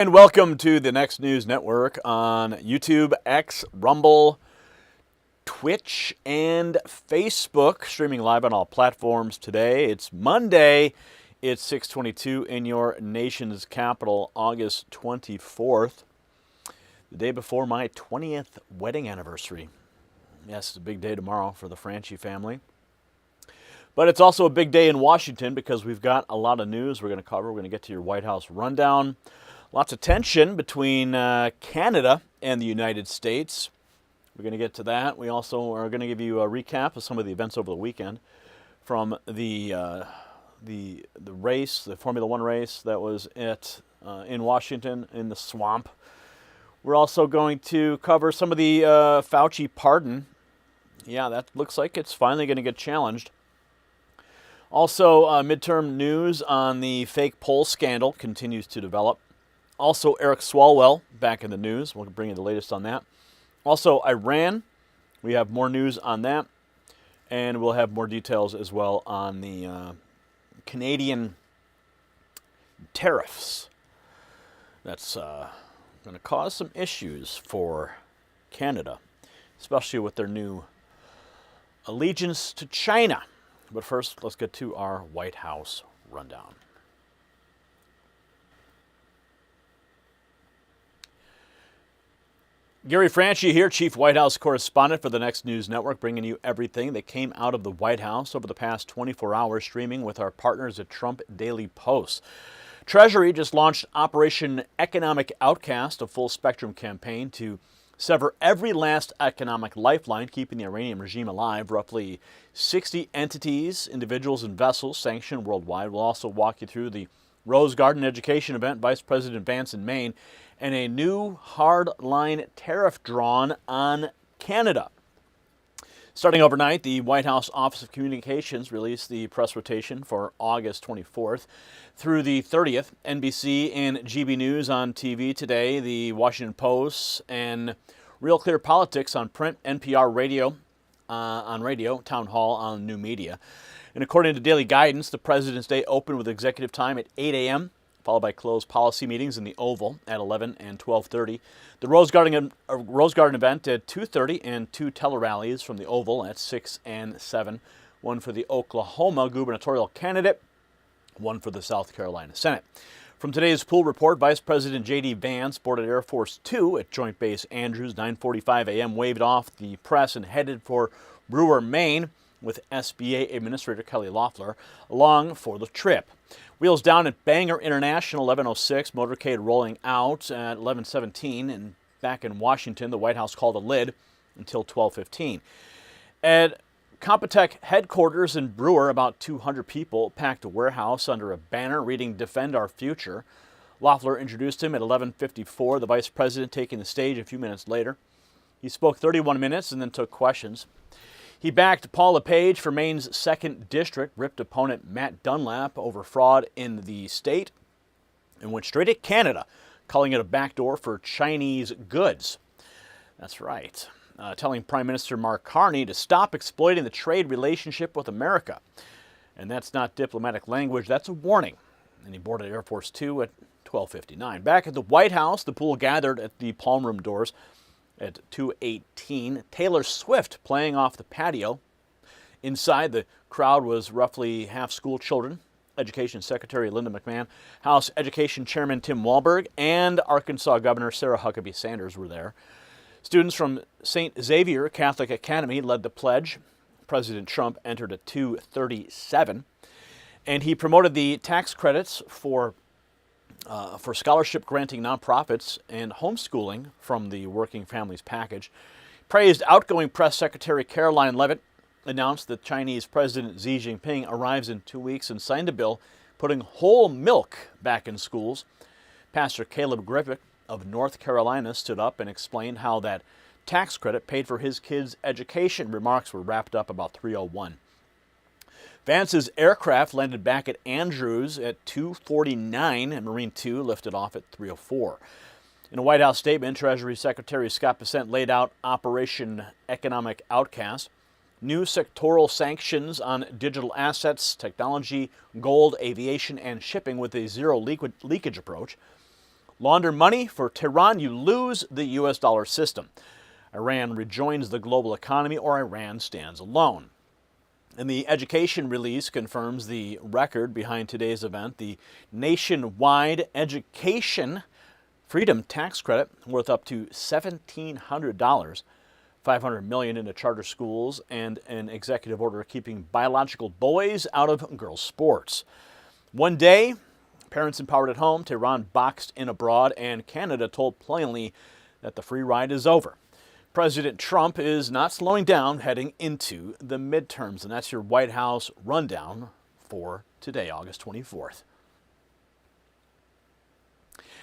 And welcome to the Next News Network on YouTube, X, Rumble, Twitch, and Facebook, streaming live on all platforms today. It's Monday. It's 6:22 in your nation's capital, August 24th, the day before my 20th wedding anniversary. Yes, it's a big day tomorrow for the Franchi family. But it's also a big day in Washington because we've got a lot of news we're going to cover. We're going to get to your White House rundown. Lots of tension between Canada and the United States. We're going to get to that. We also are going to give you a recap of some of the events over the weekend from the race, the Formula One race that was in Washington in the swamp. We're also going to cover some of the Fauci pardon. Yeah, that looks like it's finally going to get challenged. Also, midterm news on the fake poll scandal continues to develop. Also, Eric Swalwell back in the news. We'll bring you the latest on that. Also, Iran. We have more news on that. And we'll have more details as well on the Canadian tariffs. That's going to cause some issues for Canada, especially with their new allegiance to China. But first, let's get to our White House rundown. Gary Franchi here, Chief White House Correspondent for the Next News Network, bringing you everything that came out of the White House over the past 24 hours, streaming with our partners at Trump Daily Post. Treasury just launched Operation Economic Outcast, a full-spectrum campaign to sever every last economic lifeline, keeping the Iranian regime alive. Roughly 60 entities, individuals, and vessels sanctioned worldwide. We'll also walk you through the Rose Garden education event, Vice President Vance in Maine, and a new hard-line tariff drawn on Canada. Starting overnight, the White House Office of Communications released the press rotation for August 24th through the 30th. NBC and GB News on TV today, the Washington Post, and Real Clear Politics on print, NPR radio on radio, Town Hall on new media. And according to daily guidance, the President's Day opened with executive time at 8 a.m., followed by closed policy meetings in the Oval at 11 and 12:30. The Rose Garden event at 2:30 and two tele-rallies from the Oval at 6 and 7. One for the Oklahoma gubernatorial candidate, one for the South Carolina Senate. From today's pool report, Vice President JD Vance boarded Air Force 2 at Joint Base Andrews, 9:45 a.m., waved off the press and headed for Brewer, Maine, with SBA Administrator Kelly Loeffler along for the trip. Wheels down at Bangor International, 11:06, motorcade rolling out at 11:17, and back in Washington, the White House called a lid until 12:15. At Computech headquarters in Brewer, about 200 people packed a warehouse under a banner reading "Defend Our Future." Loeffler introduced him at 11:54, the vice president taking the stage a few minutes later. He spoke 31 minutes and then took questions. He backed Paul LePage for Maine's 2nd District, ripped opponent Matt Dunlap over fraud in the state, and went straight at Canada, calling it a backdoor for Chinese goods. That's right. Telling Prime Minister Mark Carney to stop exploiting the trade relationship with America. And that's not diplomatic language, that's a warning. And he boarded Air Force 2 at 12:59. Back at the White House, the pool gathered at the Palm Room doors at 2:18. Taylor Swift playing off the patio. Inside, the crowd was roughly half school children. Education Secretary Linda McMahon, House Education Chairman Tim Walberg, and Arkansas Governor Sarah Huckabee Sanders were there. Students from St. Xavier Catholic Academy led the pledge. President Trump entered at 2:37. And he promoted the tax credits for scholarship granting nonprofits and homeschooling from the Working Families Package. Praised outgoing Press Secretary Caroline Leavitt, announced that Chinese President Xi Jinping arrives in 2 weeks, and signed a bill putting whole milk back in schools. Pastor Caleb Griffith of North Carolina stood up and explained how that tax credit paid for his kids' education. Remarks were wrapped up about 3:01. Vance's aircraft landed back at Andrews at 2:49, and Marine 2 lifted off at 3:04. In a White House statement, Treasury Secretary Scott Bessent laid out Operation Economic Outcast, new sectoral sanctions on digital assets, technology, gold, aviation, and shipping with a zero leakage approach. Launder money for Tehran, you lose the U.S. dollar system. Iran rejoins the global economy, or Iran stands alone. And the education release confirms the record behind today's event, the nationwide education freedom tax credit worth up to $1,700, $500 million into charter schools, and an executive order keeping biological boys out of girls' sports. One day, parents empowered at home, Tehran boxed in abroad, and Canada told plainly that the free ride is over. President Trump is not slowing down heading into the midterms, and that's your White House rundown for today, August 24th.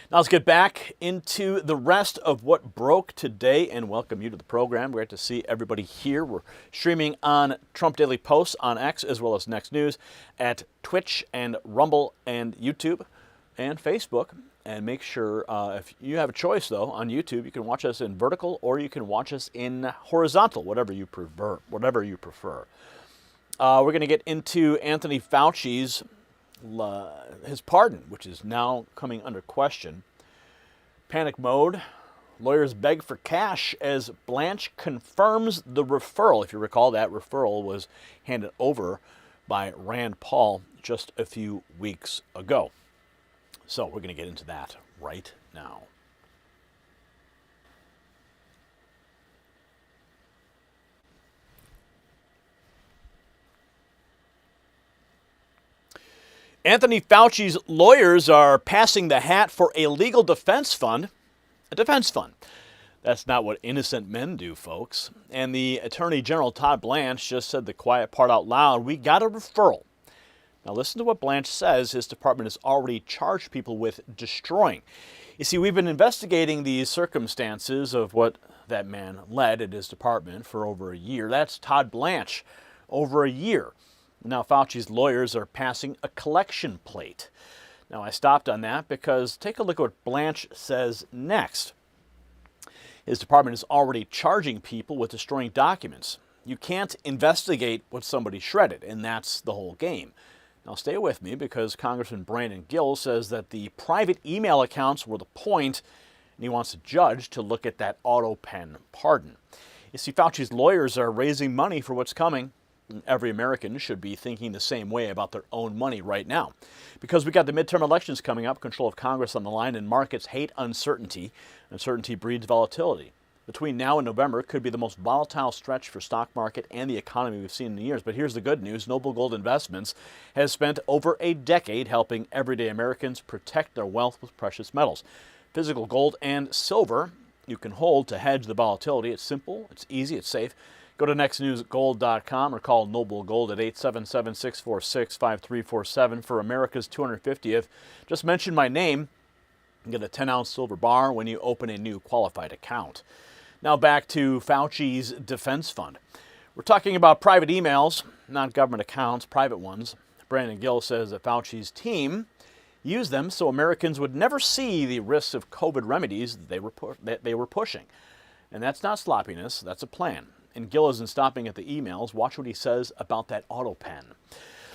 Now let's get back into the rest of what broke today and welcome you to the program. Great to see everybody here. We're streaming on Trump Daily Posts on X as well as Next News at Twitch and Rumble and YouTube and Facebook. And make sure, if you have a choice, though, on YouTube, you can watch us in vertical or you can watch us in horizontal, whatever you prefer. We're going to get into Anthony Fauci's his pardon, which is now coming under question. Panic mode. Lawyers beg for cash as Blanche confirms the referral. If you recall, that referral was handed over by Rand Paul just a few weeks ago. So we're going to get into that right now. Anthony Fauci's lawyers are passing the hat for a legal defense fund. A defense fund. That's not what innocent men do, folks. And the Attorney General, Todd Blanche, just said the quiet part out loud. We got a referral. Now listen to what Blanche says his department has already charged people with destroying. You see, we've been investigating these circumstances of what that man led at his department for over a year. That's Todd Blanche, over a year. Now Fauci's lawyers are passing a collection plate. Now I stopped on that because take a look at what Blanche says next. His department is already charging people with destroying documents. You can't investigate what somebody shredded, and that's the whole game. Now stay with me because Congressman Brandon Gill says that the private email accounts were the point, and he wants a judge to look at that auto pen pardon. You see, Fauci's lawyers are raising money for what's coming. Every American should be thinking the same way about their own money right now. Because we got the midterm elections coming up, control of Congress on the line, and markets hate uncertainty. Uncertainty breeds volatility. Between now and November could be the most volatile stretch for stock market and the economy we've seen in years. But here's the good news. Noble Gold Investments has spent over a decade helping everyday Americans protect their wealth with precious metals. Physical gold and silver you can hold to hedge the volatility. It's simple, it's easy, it's safe. Go to nextnewsgold.com or call Noble Gold at 877-646-5347 for America's 250th. Just mention my name and get a 10-ounce silver bar when you open a new qualified account. Now back to Fauci's defense fund. We're talking about private emails, not government accounts, private ones. Brandon Gill says that Fauci's team used them so Americans would never see the risks of COVID remedies that they were pushing. And that's not sloppiness, that's a plan. And Gill isn't stopping at the emails. Watch what he says about that auto pen.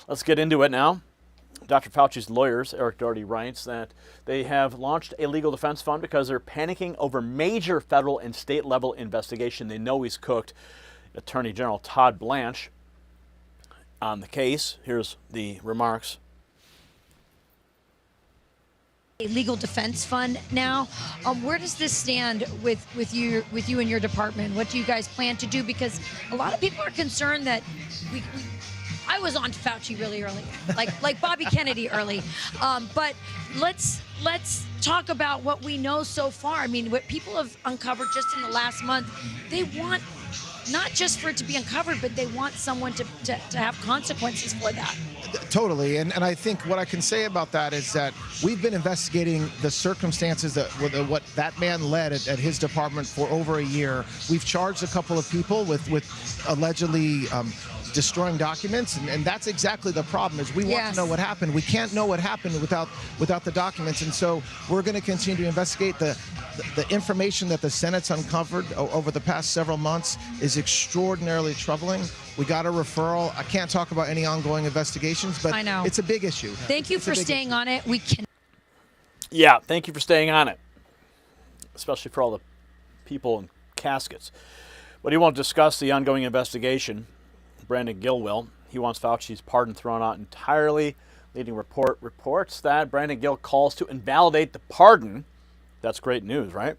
Let's get into it now. Dr. Fauci's lawyers, Eric Doherty, writes that they have launched a legal defense fund because they're panicking over major federal and state level investigation. They know he's cooked. Attorney General Todd Blanche on the case. Here's the remarks. A legal defense fund now. Where does this stand with you and your department? What do you guys plan to do? Because a lot of people are concerned that I was on to Fauci really early, like Bobby Kennedy early. But let's talk about what we know so far. I mean, what people have uncovered just in the last month, they want not just for it to be uncovered, but they want someone to have consequences for that. Totally, and I think what I can say about that is that we've been investigating the circumstances that what that man led at his department for over a year. We've charged a couple of people with allegedly destroying documents, and that's exactly the problem. Is we want to know what happened. We can't know what happened without the documents, and so we're going to continue to investigate. The information that the Senate's uncovered over the past several months is extraordinarily troubling. We got a referral. I can't talk about any ongoing investigations, but I know it's a big issue. Thank you for staying on it. We can. Yeah, thank you for staying on it, especially for all the people in caskets. But he won't discuss the ongoing investigation. Brandon Gill will. He wants Fauci's pardon thrown out entirely. Leading report reports that Brandon Gill calls to invalidate the pardon. That's great news, right?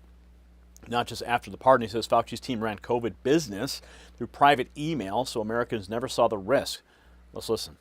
Not just after the pardon. He says Fauci's team ran COVID business through private email, so Americans never saw the risk. Let's listen.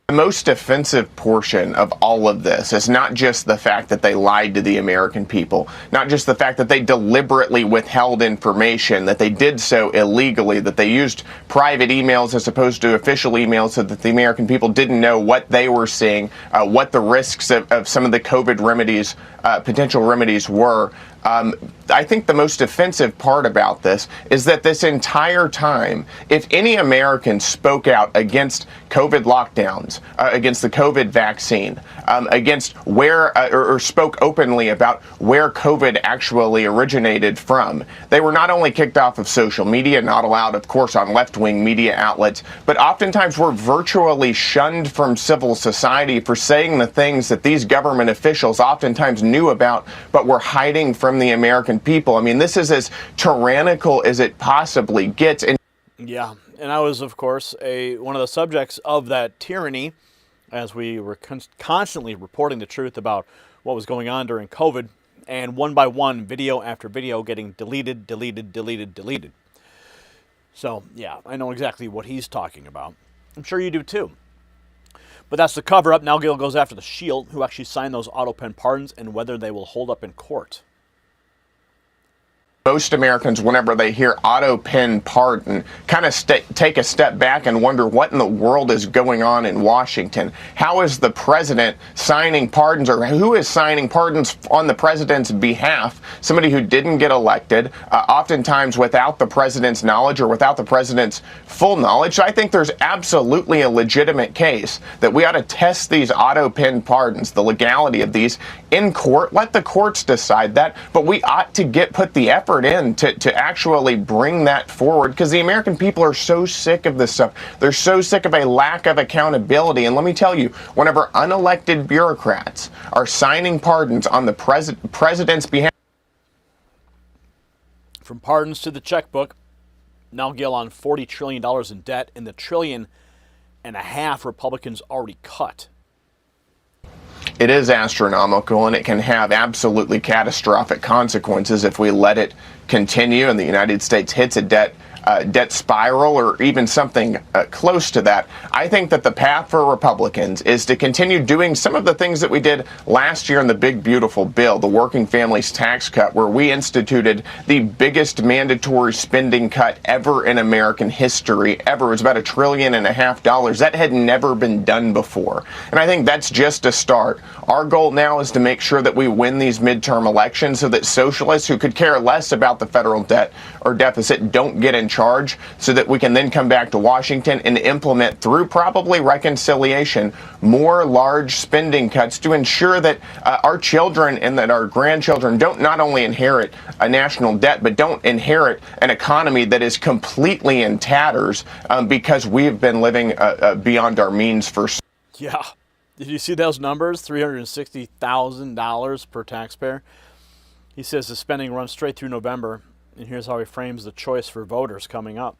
The most offensive portion of all of this is not just the fact that they lied to the American people, not just the fact that they deliberately withheld information, that they did so illegally, that they used private emails as opposed to official emails so that the American people didn't know what they were seeing, what the risks of some of the COVID remedies, potential remedies were. I think the most offensive part about this is that this entire time, if any American spoke out against COVID lockdowns, against the COVID vaccine, against where, or spoke openly about where COVID actually originated from, they were not only kicked off of social media, not allowed, of course, on left-wing media outlets, but oftentimes were virtually shunned from civil society for saying the things that these government officials oftentimes knew about, but were hiding from the American people. I mean, this is as tyrannical as it possibly gets. Yeah, and I was, of course, one of the subjects of that tyranny as we were constantly reporting the truth about what was going on during COVID, and one by one, video after video getting deleted. So, yeah, I know exactly what he's talking about. I'm sure you do too. But that's the cover-up. Now Gill goes after the Shield, who actually signed those auto pen pardons, and whether they will hold up in court. Most Americans, whenever they hear auto pen pardon, kind of take a step back and wonder what in the world is going on in Washington. How is the president signing pardons, or who is signing pardons on the president's behalf? Somebody who didn't get elected, oftentimes without the president's knowledge or without the president's full knowledge. So I think there's absolutely a legitimate case that we ought to test these auto pen pardons, the legality of these, in court. Let the courts decide that, but we ought to put the effort in to actually bring that forward, because the American people are so sick of this stuff. They're so sick of a lack of accountability. And let me tell you, whenever unelected bureaucrats are signing pardons on the president's behalf. From pardons to the checkbook, now Gill on $40 trillion in debt, and the $1.5 trillion Republicans already cut. It is astronomical, and it can have absolutely catastrophic consequences if we let it continue and the United States hits a debt spiral or even something close to that. I think that the path for Republicans is to continue doing some of the things that we did last year in the big, beautiful bill, the working families tax cut, where we instituted the biggest mandatory spending cut ever in American history, ever. It was about $1.5 trillion. That had never been done before. And I think that's just a start. Our goal now is to make sure that we win these midterm elections so that socialists who could care less about the federal debt or deficit don't get in charge, so that we can then come back to Washington and implement, through probably reconciliation, more large spending cuts to ensure that our children and that our grandchildren don't not only inherit a national debt, but don't inherit an economy that is completely in tatters because we've been living beyond our means for. Yeah. Did you see those numbers? $360,000 per taxpayer. He says the spending runs straight through November. And here's how he frames the choice for voters coming up.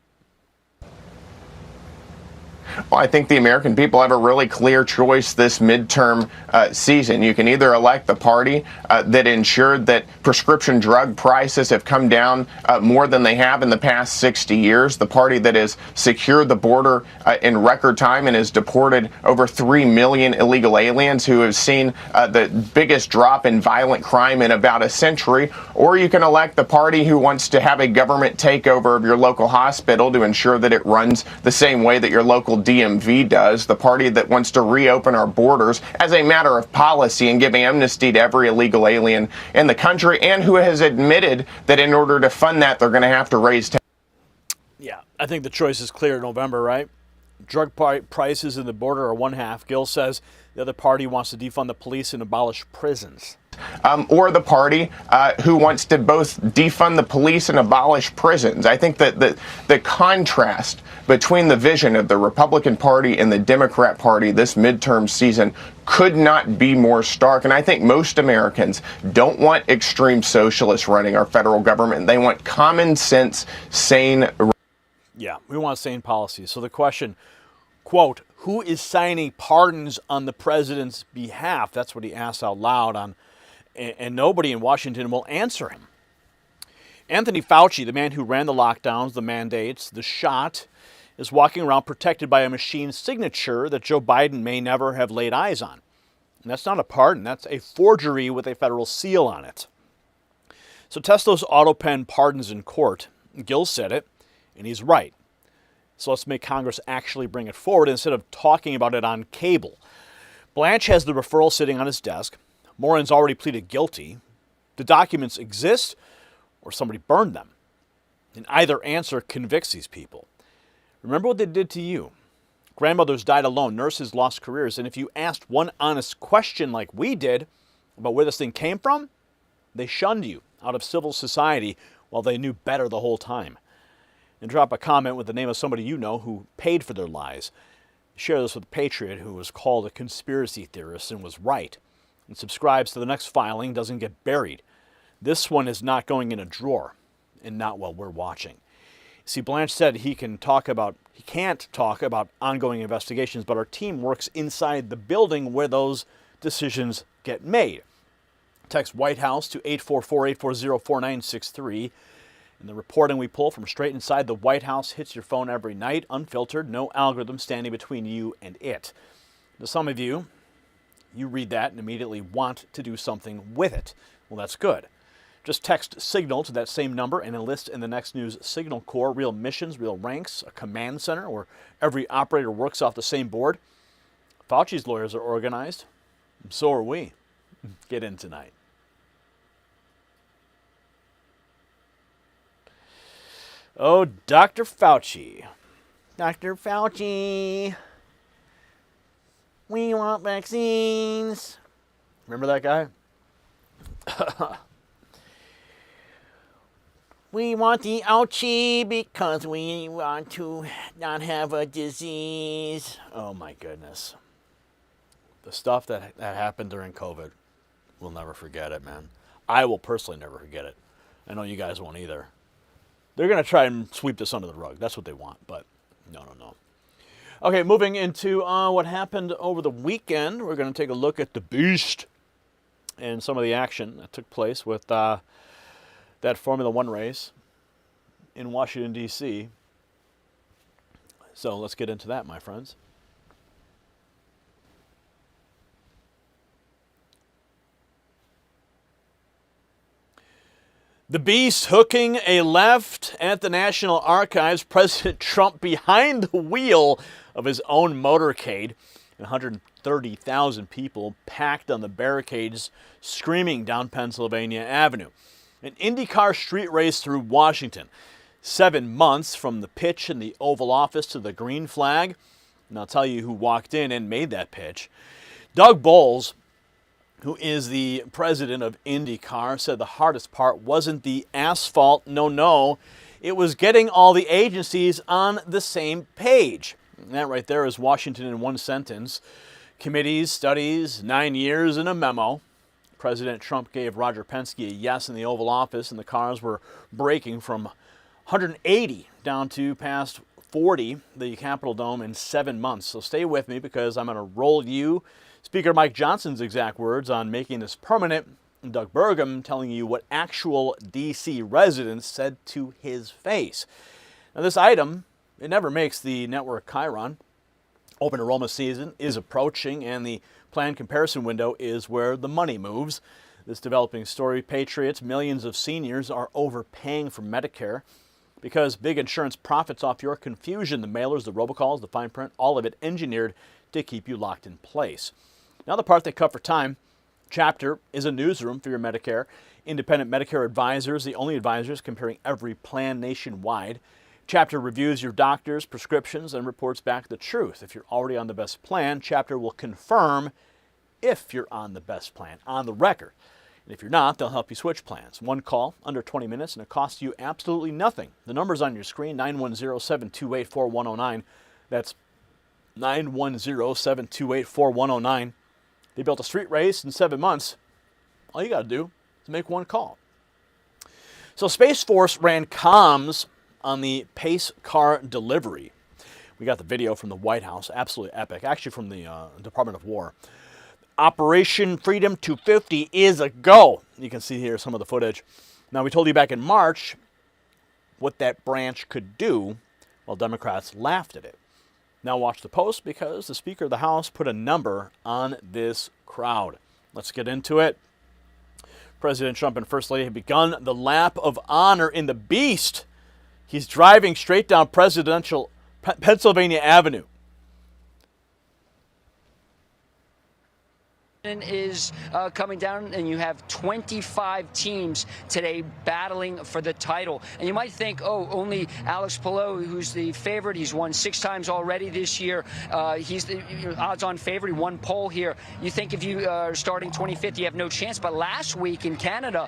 Well, I think the American people have a really clear choice this midterm season. You can either elect the party that ensured that prescription drug prices have come down more than they have in the past 60 years, the party that has secured the border in record time and has deported over 3 million illegal aliens, who have seen the biggest drop in violent crime in about a century, or you can elect the party who wants to have a government takeover of your local hospital to ensure that it runs the same way that your local DMV does, the party that wants to reopen our borders as a matter of policy and give amnesty to every illegal alien in the country, and who has admitted that in order to fund that, they're going to have to raise taxes. Yeah, I think the choice is clear in November, right? Drug prices in the border are one half. Gill says the other party wants to defund the police and abolish prisons. or the party who wants to both defund the police and abolish prisons. I think that the contrast between the vision of the Republican Party and the Democrat Party this midterm season could not be more stark. And I think most Americans don't want extreme socialists running our federal government. They want common sense, sane. Yeah, we want sane policies. So the question, quote, who is signing pardons on the president's behalf? That's what he asked out loud on, and nobody in Washington will answer him. Anthony Fauci, the man who ran the lockdowns, the mandates, the shot, is walking around protected by a machine signature that Joe Biden may never have laid eyes on. And that's not a pardon, that's a forgery with a federal seal on it. So test those auto pen pardons in court. Gil said it, and he's right. So let's make Congress actually bring it forward instead of talking about it on cable. Blanche has the referral sitting on his desk. Morin's already pleaded guilty. The documents exist, or somebody burned them. And either answer convicts these people. Remember what they did to you. Grandmothers died alone, nurses lost careers, and if you asked one honest question like we did about where this thing came from, they shunned you out of civil society while they knew better the whole time. And drop a comment with the name of somebody you know who paid for their lies. Share this with a patriot who was called a conspiracy theorist and was right. And subscribes to the next filing, doesn't get buried. This one is not going in a drawer, and not while we're watching. See, Blanche said he can't talk about ongoing investigations, but our team works inside the building where those decisions get made. Text White House to 844-840-4963. And the reporting we pull from straight inside the White House hits your phone every night, unfiltered, no algorithm standing between you and it. To some of you, you read that and immediately want to do something with it. Well, that's good. Just text Signal to that same number and enlist in the next news Signal Corps, real missions, real ranks, a command center where every operator works off the same board. Fauci's lawyers are organized. So are we. Get in tonight. Oh, Dr. Fauci. Dr. Fauci. We want vaccines. Remember that guy? We want the ouchie because we want to not have a disease. Oh my goodness. The stuff that happened during COVID, we'll never forget it, man. I will personally never forget it. I know you guys won't either. They're going to try and sweep this under the rug. That's what they want, but no. Okay, moving into what happened over the weekend. We're going to take a look at the beast and some of the action that took place with that Formula One race in Washington, D.C. So let's get into that, my friends. The beast hooking a left at the National Archives, President Trump behind the wheel of his own motorcade, and 130,000 people packed on the barricades screaming down Pennsylvania Avenue. An IndyCar street race through Washington. 7 months from the pitch in the Oval Office to the green flag. And I'll tell you who walked in and made that pitch. Doug Boles, who is the president of IndyCar, said the hardest part wasn't the asphalt. No. It was getting all the agencies on the same page. And that right there is Washington in one sentence. Committees, studies, 9 years, and a memo. President Trump gave Roger Penske a yes in the Oval Office, and the cars were braking from 180 down to past 40, the Capitol Dome, in 7 months. So stay with me because I'm going to roll you Speaker Mike Johnson's exact words on making this permanent, and Doug Burgum telling you what actual D.C. residents said to his face. Now this item, it never makes the network Chiron. Open enrollment season is approaching, and the planned comparison window is where the money moves. This developing story, Patriots, millions of seniors are overpaying for Medicare because big insurance profits off your confusion. The mailers, the robocalls, the fine print, all of it engineered to keep you locked in place. Now the part they cut for time. Chapter is a newsroom for your Medicare. Independent Medicare advisors, the only advisors comparing every plan nationwide. Chapter reviews your doctor's prescriptions and reports back the truth. If you're already on the best plan, Chapter will confirm if you're on the best plan, on the record. And if you're not, they'll help you switch plans. One call, under 20 minutes, and it costs you absolutely nothing. The number's on your screen, 910-728-4109. That's 910-728-4109. They built a street race in 7 months. All you got to do is make one call. So Space Force ran comms on the Pace car delivery. We got the video from the White House, absolutely epic, actually from the Department of War. Operation Freedom 250 is a go. You can see here some of the footage. Now, we told you back in March what that branch could do, while Democrats laughed at it. Now watch the post, because the Speaker of the House put a number on this crowd. Let's get into it. President Trump and First Lady have begun the lap of honor in the Beast. He's driving straight down Pennsylvania Avenue. Is coming down, and you have 25 teams today battling for the title. And you might think, oh, only Alex Palou, who's the favorite. He's won 6 times already this year. He's the odds-on favorite. He won pole here. You think if you are starting 25th, you have no chance. But last week in Canada,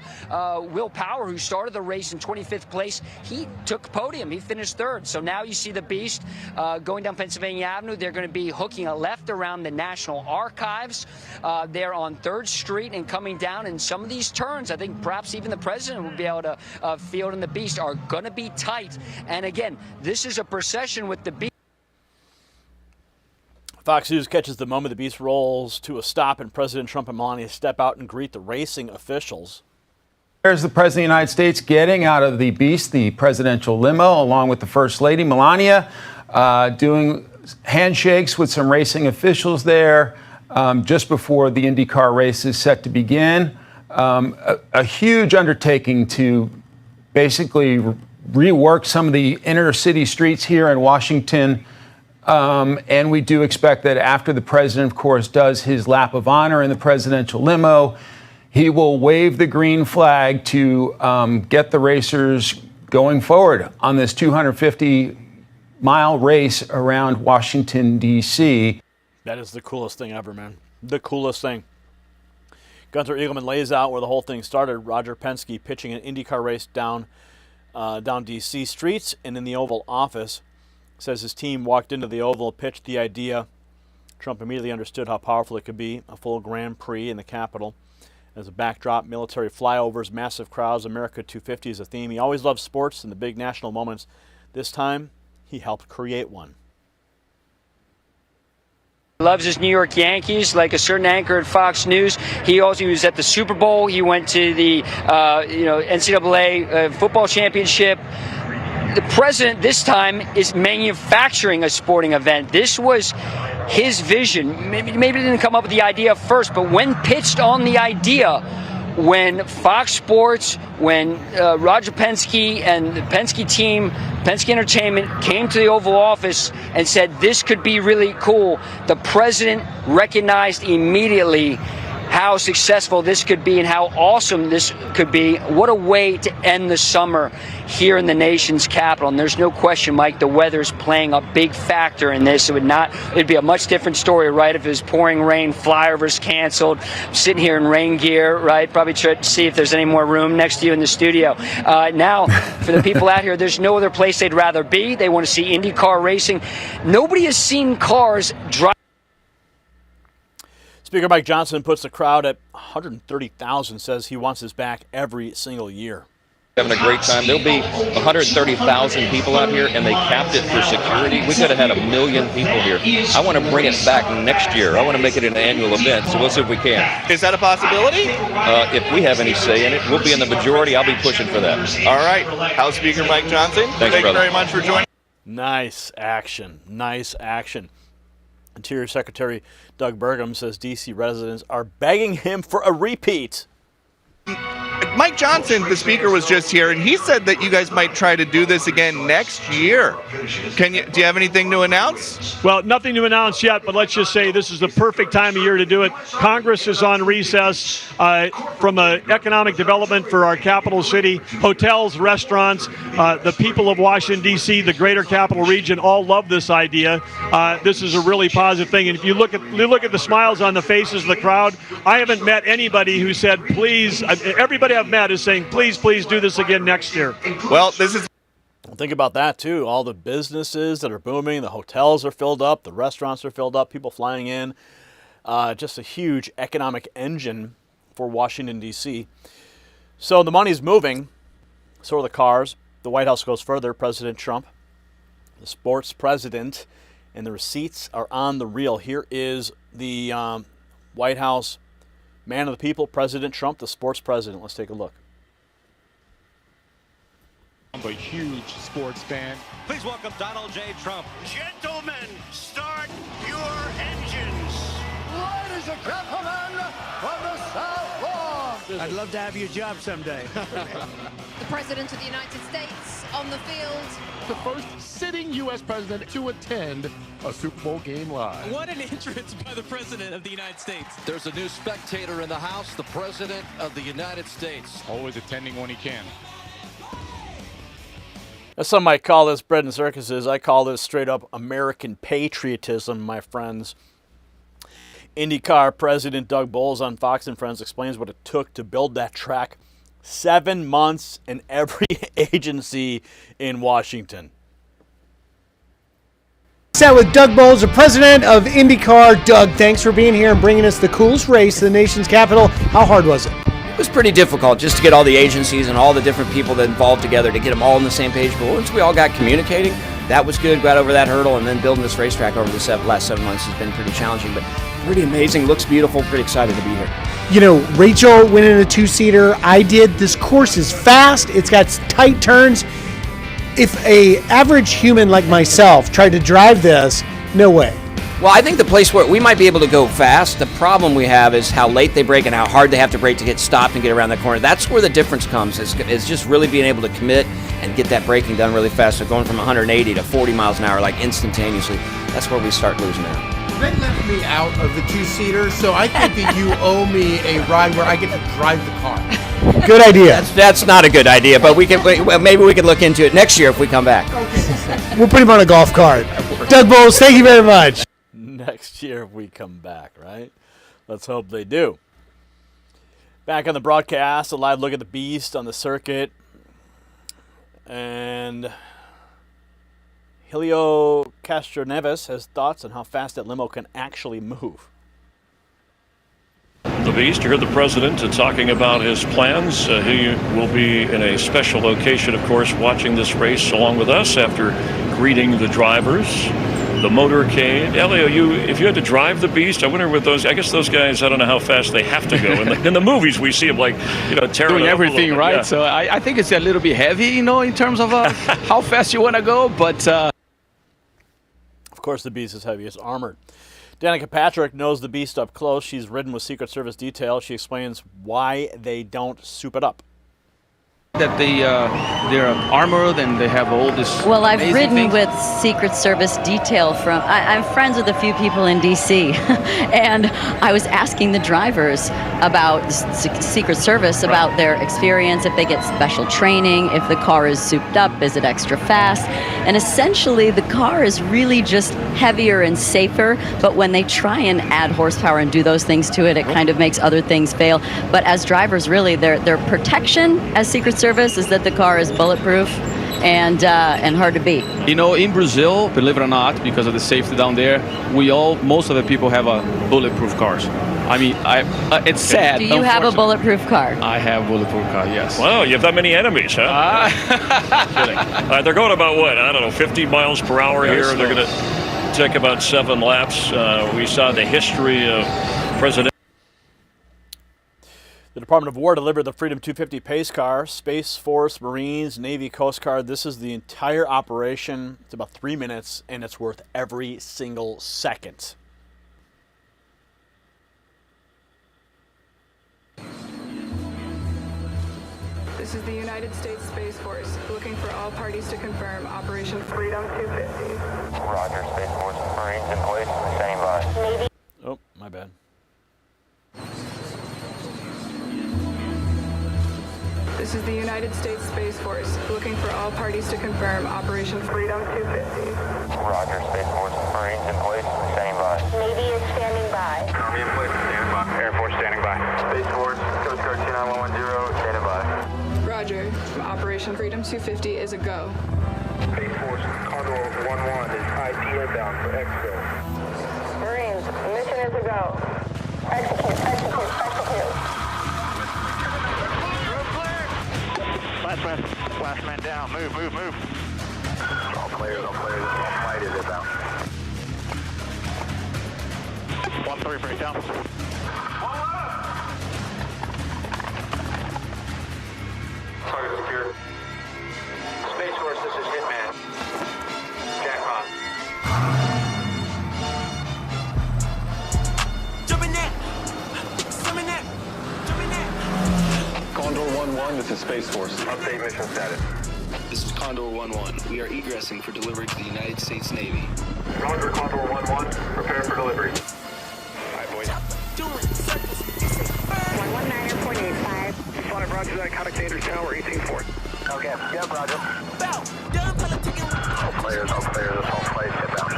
Will Power, who started the race in 25th place, he took podium. He finished 3rd. So now you see the Beast going down Pennsylvania Avenue. They're going to be hooking a left around the National Archives. They're on 3rd Street and coming down, and some of these turns, I think perhaps even the president will be able to field in the Beast, are going to be tight. And again, this is a procession with the Beast. Fox News catches the moment the Beast rolls to a stop, and President Trump and Melania step out and greet the racing officials. There's the President of the United States getting out of the Beast, the presidential limo, along with the First Lady, Melania, doing handshakes with some racing officials there. Just before the IndyCar race is set to begin. A huge undertaking to basically rework some of the inner city streets here in Washington. And we do expect that after the president, of course, does his lap of honor in the presidential limo, he will wave the green flag to get the racers going forward on this 250-mile race around Washington, D.C. That is the coolest thing ever, man. The coolest thing. Gunther Eagleman lays out where the whole thing started. Roger Penske pitching an IndyCar race down D.C. streets and in the Oval Office. Says his team walked into the Oval, pitched the idea. Trump immediately understood how powerful it could be. A full Grand Prix in the Capitol. As a backdrop, military flyovers, massive crowds, America 250 is a theme. He always loved sports and the big national moments. This time, he helped create one. Loves his New York Yankees, like a certain anchor at Fox News. He was at the Super Bowl. He went to the NCAA football championship. The president this time is manufacturing a sporting event. This was his vision. Maybe he didn't come up with the idea first, but when pitched on the idea, when Fox Sports, when Roger Penske and the Penske team, Penske Entertainment, came to the Oval Office and said this could be really cool, the president recognized immediately how successful this could be and how awesome this could be. What a way to end the summer here in the nation's capital. And there's no question, Mike, the weather's playing a big factor in this. It'd be a much different story, right, if it was pouring rain, flyovers canceled, I'm sitting here in rain gear, right, probably try to see if there's any more room next to you in the studio. Now, for the people out here, there's no other place they'd rather be. They want to see IndyCar racing. Nobody has seen cars drive. Speaker Mike Johnson puts the crowd at 130,000, says he wants this back every single year. Having a great time. There'll be 130,000 people out here, and they capped it for security. We could have had 1 million people here. I want to bring it back next year. I want to make it an annual event, so we'll see if we can. Is that a possibility? If we have any say in it, we'll be in the majority. I'll be pushing for that. All right. House Speaker Mike Johnson, thank you very much for joining. Nice action. Nice action. Interior Secretary Doug Burgum says D.C. residents are begging him for a repeat. Mike Johnson, the speaker, was just here, and he said that you guys might try to do this again next year. Do you have anything to announce? Well, nothing to announce yet, but let's just say this is the perfect time of year to do it. Congress is on recess from economic development for our capital city. Hotels, restaurants, the people of Washington, D.C., the greater capital region all love this idea. This is a really positive thing. And if you look at the smiles on the faces of the crowd, I haven't met anybody who said, please, everybody I've met is saying, please do this again next year. Well, this is... Think about that, too. All the businesses that are booming, the hotels are filled up, the restaurants are filled up, people flying in. Just a huge economic engine for Washington, D.C. So the money's moving, so are the cars. The White House goes further. President Trump, the sports president, and the receipts are on the reel. Here is the White House man of the people, President Trump, the sports president. Let's take a look. I'm a huge sports fan. Please welcome Donald J. Trump. Gentlemen, start your engines. Ladies and gentlemen from the South Lawn. I'd love to have your job someday. The President of the United States on the field. The first sitting U.S. president to attend a Super Bowl game live. What an entrance by the President of the United States. There's a new spectator in the House, the President of the United States. Always attending when he can. As some might call this bread and circuses, I call this straight up American patriotism, my friends. IndyCar President Doug Boles on Fox and Friends explains what it took to build that track. 7 months in every agency in Washington. Sat with Doug Boles, the president of IndyCar. Doug, thanks for being here and bringing us the coolest race to the nation's capital. How hard was it? It was pretty difficult just to get all the agencies and all the different people that involved together to get them all on the same page. But once we all got communicating, that was good. Got over that hurdle, and then building this racetrack over the last 7 months has been pretty challenging, but pretty amazing. Looks beautiful. Pretty excited to be here. You know, Rachel went in a two-seater. I did. This course is fast. It's got tight turns. If a average human like myself tried to drive this, no way. Well, I think the place where we might be able to go fast, the problem we have is how late they brake and how hard they have to brake to get stopped and get around the corner. That's where the difference comes, is just really being able to commit and get that braking done really fast. So going from 180 to 40 miles an hour, like instantaneously, that's where we start losing out. They left me out of the two-seater, so I think that you owe me a ride where I get to drive the car. Good idea. That's not a good idea, but maybe we could look into it next year if we come back. We'll put him on a golf cart. Doug Boles, thank you very much. Next year if we come back, right? Let's hope they do. Back on the broadcast, a live look at the beast on the circuit. And Helio Castroneves has thoughts on how fast that limo can actually move. The Beast, you heard the president talking about his plans. He will be in a special location, of course, watching this race along with us after greeting the drivers. The motorcade. Elio, if you had to drive the Beast, I wonder with those, I guess those guys, I don't know how fast they have to go. In the movies, we see them like, tearing doing everything, right? Yeah. So I think it's a little bit heavy, in terms of how fast you want to go, but... Of course, the Beast is heavy. It's armored. Danica Patrick knows the Beast up close. She's ridden with Secret Service detail. She explains why they don't soup it up. That they're armored and they have all this. Well, I've ridden things. with Secret Service detail from. I'm friends with a few people in D.C. and I was asking the drivers about Secret Service about their experience, if they get special training, if the car is souped up, is it extra fast, and essentially the car is really just heavier and safer. But when they try and add horsepower and do those things to it, it kind of makes other things fail. But as drivers, really, their protection as Secret Service is that the car is bulletproof and hard to beat. In Brazil, believe it or not, because of the safety down there, most of the people have bulletproof cars. I mean, it's sad. Do you have a bulletproof car? I have a bulletproof car, yes. Wow, you have that many enemies, huh? Kidding. They're going about what? I don't know, 50 miles per hour here. Slow. They're going to take about 7 laps. We saw the history of President. The Department of War delivered the Freedom 250 pace car. Space Force, Marines, Navy, Coast Guard. This is the entire operation. It's about 3 minutes, and it's worth every single second. This is the United States Space Force looking for all parties to confirm Operation Freedom 250. Roger, Space Force Marines in place, standing by. Oh, my bad. This is the United States Space Force looking for all parties to confirm Operation Freedom 250. Roger, Space Force Marines in place, standing by. Navy is standing by. Army in place, standing by. Air Force standing by. Space Force, Coast Guard 29110, standing by. Roger. Operation Freedom 250 is a go. Space Force Condor 11 is IT inbound for exfil. Marines, mission is a go. Execute, execute, execute. Last man down. Move, move, move. All players, all flight is inbound. 1-3 breakdown. Target secure. Space Force, this is Hitman. Jackpot. Jump in there! Jump in there! Jump in there! Condor 1-1, this is Space Force. Update mission status. This is Condor 1-1. We are egressing for delivery to the United States Navy. Roger, Condor 1-1. Prepare for delivery. All right, boys. Doing circles. 119.85. Flight Roger that, contact Andrews Tower, 18-4. Okay, yep, Roger. Bow! Done politicking! All players, all flights inbound.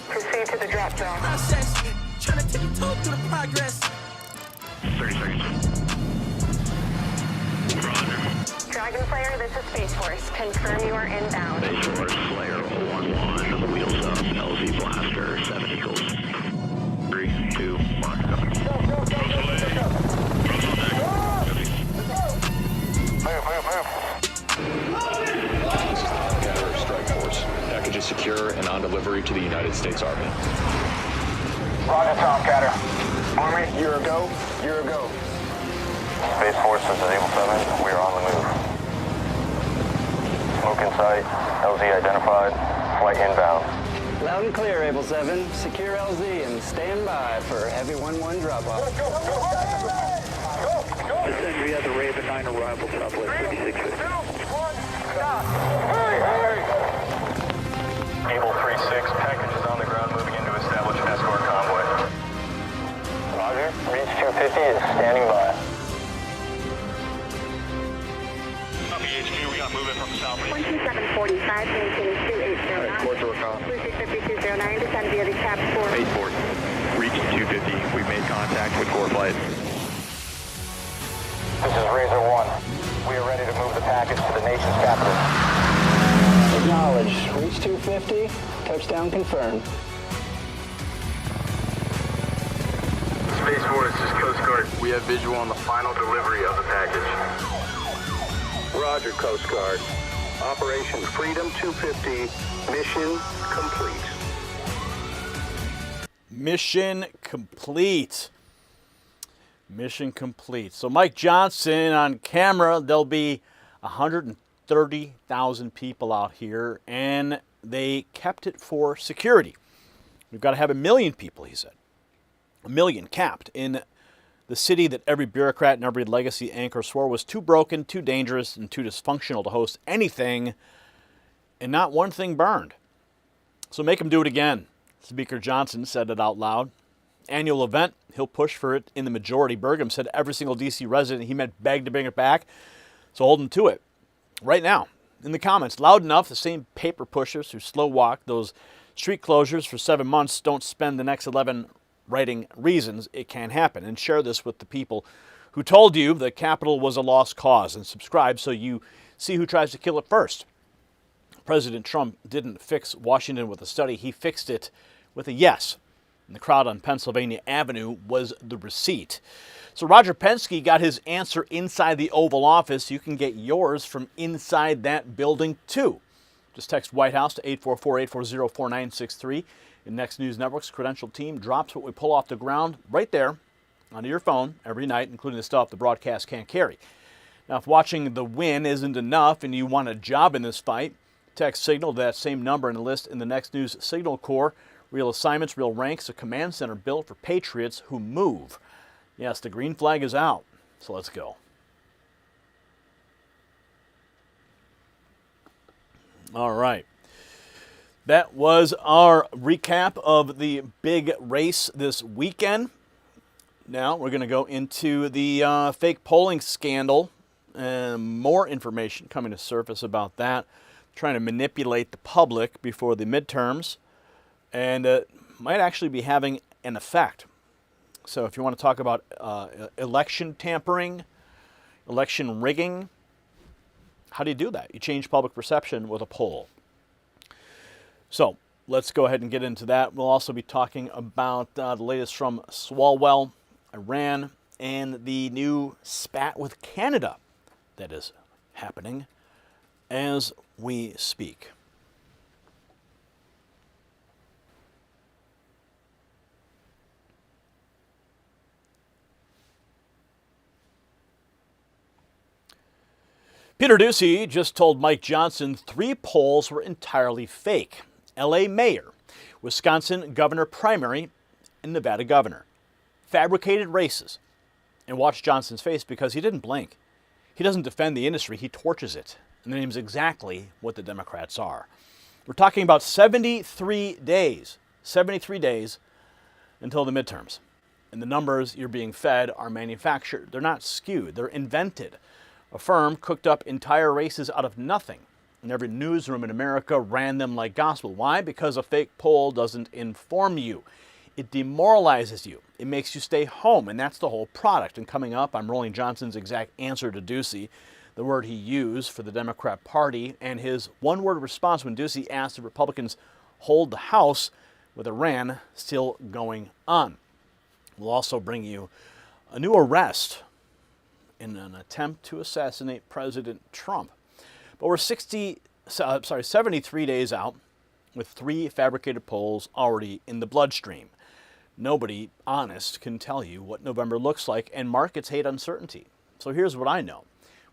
Proceed to the drop zone. Process. Trying to take you through the progress. 30 seconds. Dragon Slayer, this is Space Force. Confirm you are inbound. Space Force, Slayer 1-1, wheels up, LZ Blaster, 7 Eagles. 3, 2, 1, go. This is Tomcatter Strike Force. Package is secure and on delivery to the United States Army. Roger, Tomcatter. Army, you're a go. You're a go. Space Force, this is Able 7. We are on the move. Smoke in sight. LZ identified. Flight inbound. Loud and clear, Able 7. Secure LZ and stand by for heavy 1-1 drop-off. Descend via the Raven 9 arrival, Southwest 3650. Hurry! Able 3-6, package is on the ground moving into established escort convoy. Roger, reach 250 is standing by. HQ, we got movement from south. 2745, maintaining 2809. Court to recall. 365209, descend via the cap 4. Space Force, reach 250. We've made contact with core flight. This is Razor 1. We are ready to move the package to the nation's capital. Acknowledge. Reach 250. Touchdown confirmed. Space Force, this is Coast Guard. We have visual on the final delivery of the package. Roger, Coast Guard. Operation Freedom 250, mission complete. Mission complete. Mission complete. So Mike Johnson on camera, there'll be 130,000 people out here, and they kept it for security. We've got to have 1 million people, he said. 1 million capped in the city that every bureaucrat and every legacy anchor swore was too broken, too dangerous, and too dysfunctional to host anything, and not one thing burned. So make him do it again. Speaker Johnson said it out loud. Annual event, he'll push for it in the majority. Burgum said every single D.C. resident he met begged to bring it back, so hold him to it. Right now, in the comments, loud enough, the same paper pushers who slow walk those street closures for 7 months don't spend the next 11 writing reasons it can't happen. And share this with the people who told you the Capitol was a lost cause, and subscribe so you see who tries to kill it first. President Trump didn't fix Washington with a study. He fixed it with a yes. And the crowd on Pennsylvania Avenue was the receipt. So Roger Penske got his answer inside the Oval Office. You can get yours from inside that building too. Just text White House to 844-840-4963. And Next News Network's credential team drops what we pull off the ground right there onto your phone every night, including the stuff the broadcast can't carry. Now, if watching the win isn't enough and you want a job in this fight, text Signal to that same number and enlist in the Next News Signal Corps. Real assignments, real ranks, a command center built for patriots who move. Yes, the green flag is out, so let's go. All right. That was our recap of the big race this weekend. Now we're going to go into the fake polling scandal. More information coming to surface about that. Trying to manipulate the public before the midterms. And it might actually be having an effect. So if you want to talk about election tampering, election rigging, how do you do that? You change public perception with a poll. So let's go ahead and get into that. We'll also be talking about the latest from Swalwell, Iran, and the new spat with Canada that is happening as we speak. Peter Doocy just told Mike Johnson 3 polls were entirely fake. LA mayor, Wisconsin governor primary, and Nevada governor. Fabricated races. And watch Johnson's face because he didn't blink. He doesn't defend the industry, he torches it. And the name's exactly what the Democrats are. We're talking about 73 days. 73 days until the midterms. And the numbers you're being fed are manufactured. They're not skewed, they're invented. A firm cooked up entire races out of nothing. And every newsroom in America ran them like gospel. Why? Because a fake poll doesn't inform you. It demoralizes you. It makes you stay home, and that's the whole product. And coming up, I'm rolling Johnson's exact answer to Doocy, the word he used for the Democrat Party, and his one-word response when Doocy asked if Republicans hold the House with Iran still going on. We'll also bring you a new arrest in an attempt to assassinate President Trump. But we're 73 days out with 3 fabricated polls already in the bloodstream. Nobody honest can tell you what November looks like, and markets hate uncertainty. So here's what I know.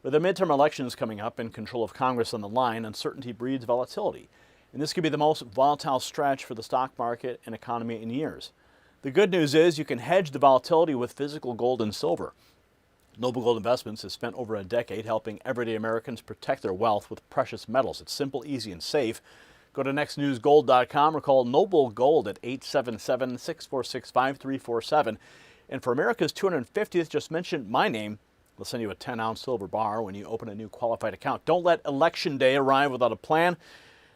With the midterm elections coming up and control of Congress on the line, uncertainty breeds volatility. And this could be the most volatile stretch for the stock market and economy in years. The good news is you can hedge the volatility with physical gold and silver. Noble Gold Investments has spent over a decade helping everyday Americans protect their wealth with precious metals. It's simple, easy, and safe. Go to nextnewsgold.com or call Noble Gold at 877-646-5347. And for America's 250th, just mention my name. We'll send you a 10-ounce silver bar when you open a new qualified account. Don't let Election Day arrive without a plan.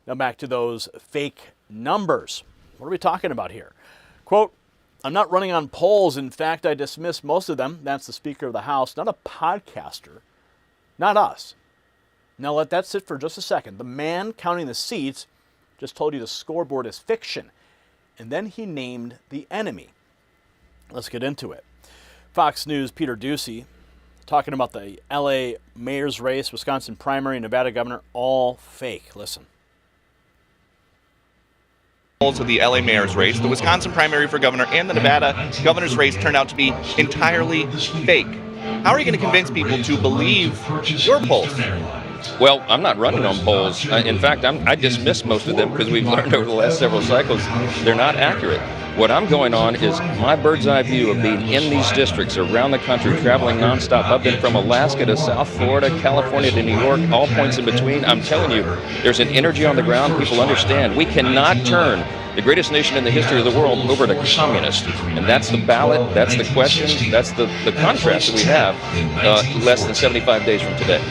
Now back to those fake numbers. What are we talking about here? Quote, I'm not running on polls. In fact, I dismissed most of them. That's the Speaker of the House, not a podcaster, not us. Now let that sit for just a second. The man counting the seats just told you the scoreboard is fiction. And then he named the enemy. Let's get into it. Fox News' Peter Doocy talking about the LA mayor's race, Wisconsin primary, Nevada governor, all fake. Listen. To the LA mayor's race, the Wisconsin primary for governor and the Nevada governor's race turned out to be entirely fake. How are you going to convince people to believe your polls? Well, I'm not running on polls. In fact, I dismiss most of them because we've learned over the last several cycles they're not accurate. What I'm going on is my bird's eye view of being in these districts around the country, traveling nonstop. I've been from Alaska to South Florida, California to New York, all points in between. I'm telling you, there's an energy on the ground. People understand. We cannot turn the greatest nation in the history of the world over to communist. And that's the ballot, that's the question, that's the contrast that we have less than 75 days from today.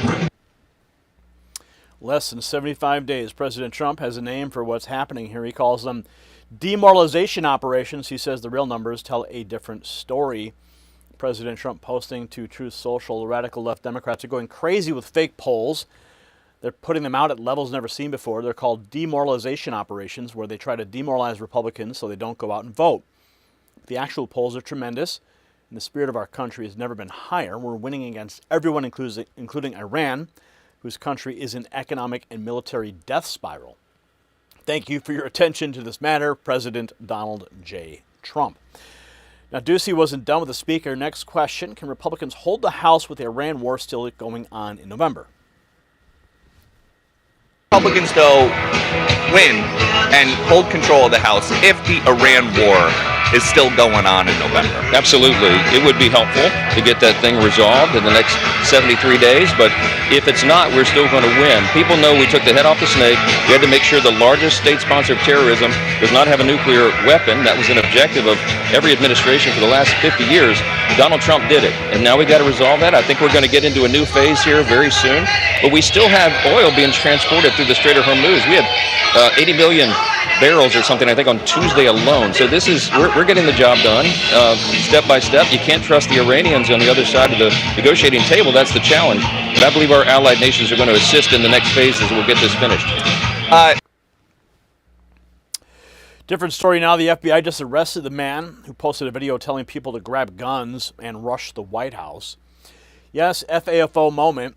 Less than 75 days. President Trump has a name for what's happening here. He calls them demoralization operations. He says the real numbers tell a different story. President Trump posting to Truth Social, the radical left Democrats are going crazy with fake polls. They're putting them out at levels never seen before. They're called demoralization operations, where they try to demoralize Republicans so they don't go out and vote. The actual polls are tremendous, and the spirit of our country has never been higher. We're winning against everyone, including Iran, whose country is in economic and military death spiral. Thank you for your attention to this matter, President Donald J. Trump. Now, Doocy wasn't done with the speaker. Next question, can Republicans hold the House with the Iran war still going on in November? Republicans, though, win and hold control of the House if the Iran war is still going on in November. Absolutely. It would be helpful to get that thing resolved in the next 73 days, but if it's not, we're still going to win. People know we took the head off the snake. We had to make sure the largest state sponsor of terrorism does not have a nuclear weapon. That was an objective of every administration for the last 50 years. Donald Trump did it, and now we got to resolve that. I think we're going to get into a new phase here very soon, but we still have oil being transported through the Strait of Hormuz. We had 80 million barrels or something, I think, on Tuesday alone. So this is, we're getting the job done step by step. You can't trust the Iranians on the other side of the negotiating table. That's the challenge. But I believe our allied nations are going to assist in the next phases. We'll get this finished. Different story now. The FBI just arrested the man who posted a video telling people to grab guns and rush the White House. Yes, FAFO moment.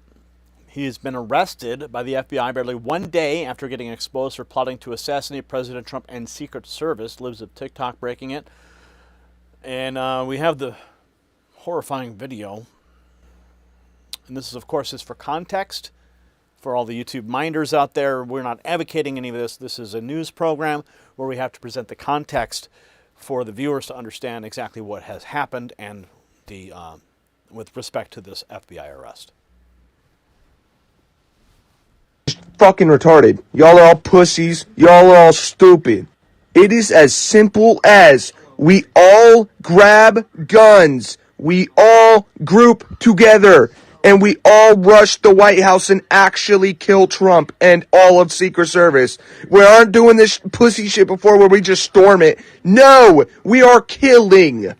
He has been arrested by the FBI barely 1 day after getting exposed for plotting to assassinate President Trump and Secret Service. Lives of TikTok breaking it. And we have the horrifying video. And this is, of course, is for context. For all the YouTube minders out there, we're not advocating any of this. This is a news program where we have to present the context for the viewers to understand exactly what has happened and the with respect to this FBI arrest. Fucking retarded. Y'all are all pussies. Y'all are all stupid. It is as simple as we all grab guns. We all group together. And we all rush the White House and actually kill Trump and all of Secret Service. We aren't doing this pussy shit before where we just storm it. No, we are killing.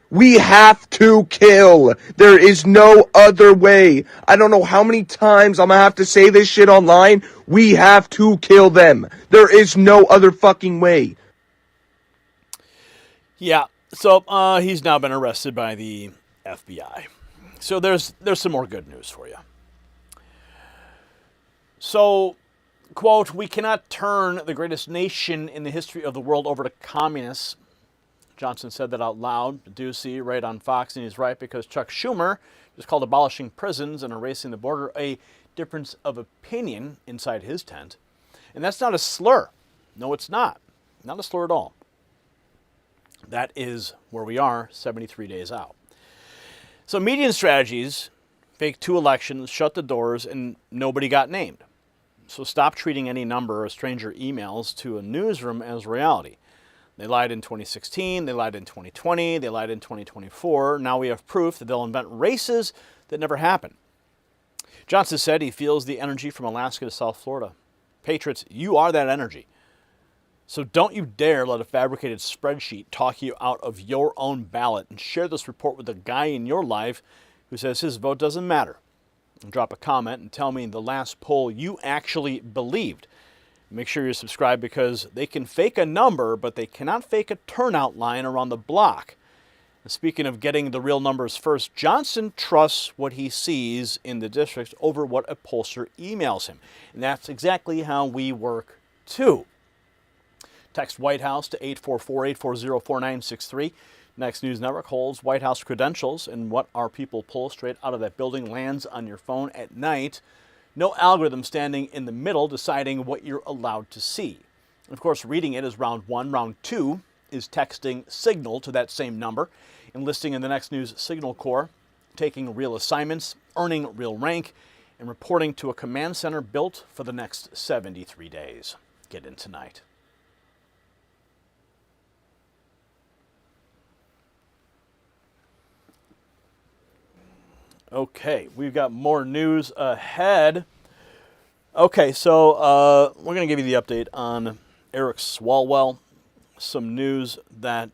We have to kill. There is no other way. I don't know how many times I'm gonna have to say this shit online. We have to kill them. There is no other fucking way. Yeah, so he's now been arrested by the FBI. So there's some more good news for you. So, quote, "We cannot turn the greatest nation in the history of the world over to communists." Johnson said that out loud. Do see right on Fox, and he's right, because Chuck Schumer just called abolishing prisons and erasing the border a difference of opinion inside his tent. And that's not a slur. No, it's not. Not a slur at all. That is where we are 73 days out. So median strategies, fake 2 elections, shut the doors, and nobody got named. So stop treating any number of stranger emails to a newsroom as reality. They lied in 2016, they lied in 2020, they lied in 2024. Now we have proof that they'll invent races that never happened. Johnson said he feels the energy from Alaska to South Florida. Patriots, you are that energy. So don't you dare let a fabricated spreadsheet talk you out of your own ballot, and share this report with a guy in your life who says his vote doesn't matter. And drop a comment and tell me the last poll you actually believed. Make sure you're subscribed, because they can fake a number, but they cannot fake a turnout line around the block. And speaking of getting the real numbers first, Johnson trusts what he sees in the districts over what a pollster emails him. And that's exactly how we work too. Text White House to 844-840-4963. Next News Network holds White House credentials, and what our people pull straight out of that building lands on your phone at night. No algorithm standing in the middle deciding what you're allowed to see. And of course, reading it is round 1. Round 2 is texting Signal to that same number, enlisting in the Next News Signal Corps, taking real assignments, earning real rank, and reporting to a command center built for the next 73 days. Get in tonight. Okay, we've got more news ahead. Okay, so we're going to give you the update on Eric Swalwell. Some news that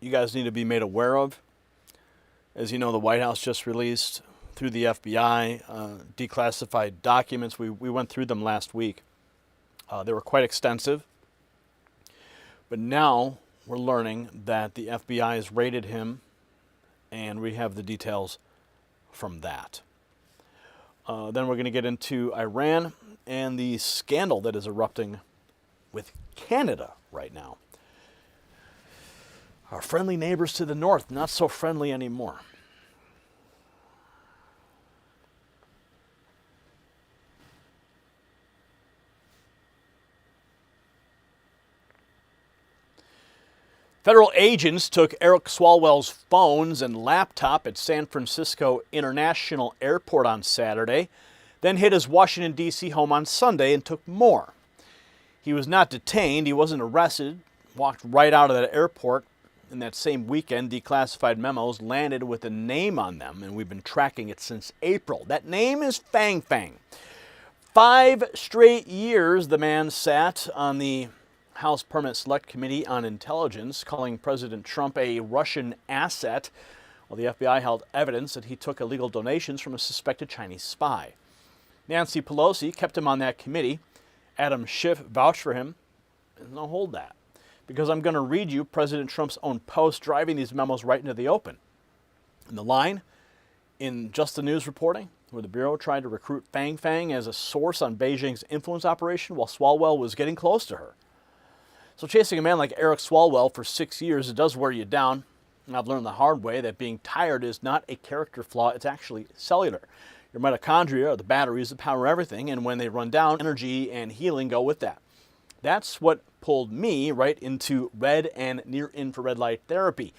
you guys need to be made aware of. As you know, the White House just released through the FBI declassified documents. We went through them last week. They were quite extensive. But now we're learning that the FBI has raided him, and we have the details from that. Then we're going to get into Iran and the scandal that is erupting with Canada right now. Our friendly neighbors to the north, not so friendly anymore. Federal agents took Eric Swalwell's phones and laptop at San Francisco International Airport on Saturday, then hit his Washington, D.C. home on Sunday and took more. He was not detained. He wasn't arrested, walked right out of that airport. In that same weekend, declassified memos landed with a name on them, and we've been tracking it since April. That name is Fang Fang. 5 straight years the man sat on the House Permanent Select Committee on Intelligence, calling President Trump a Russian asset, while the FBI held evidence that he took illegal donations from a suspected Chinese spy. Nancy Pelosi kept him on that committee. Adam Schiff vouched for him. No, hold that, because I'm going to read you President Trump's own post driving these memos right into the open. In the line, in Just the News reporting, where the Bureau tried to recruit Fang Fang as a source on Beijing's influence operation while Swalwell was getting close to her. So chasing a man like Eric Swalwell for 6 years, it does wear you down. And I've learned the hard way that being tired is not a character flaw, it's actually cellular. Your mitochondria are the batteries that power everything, and when they run down, energy and healing go with that. That's what pulled me right into red and near-infrared light therapy.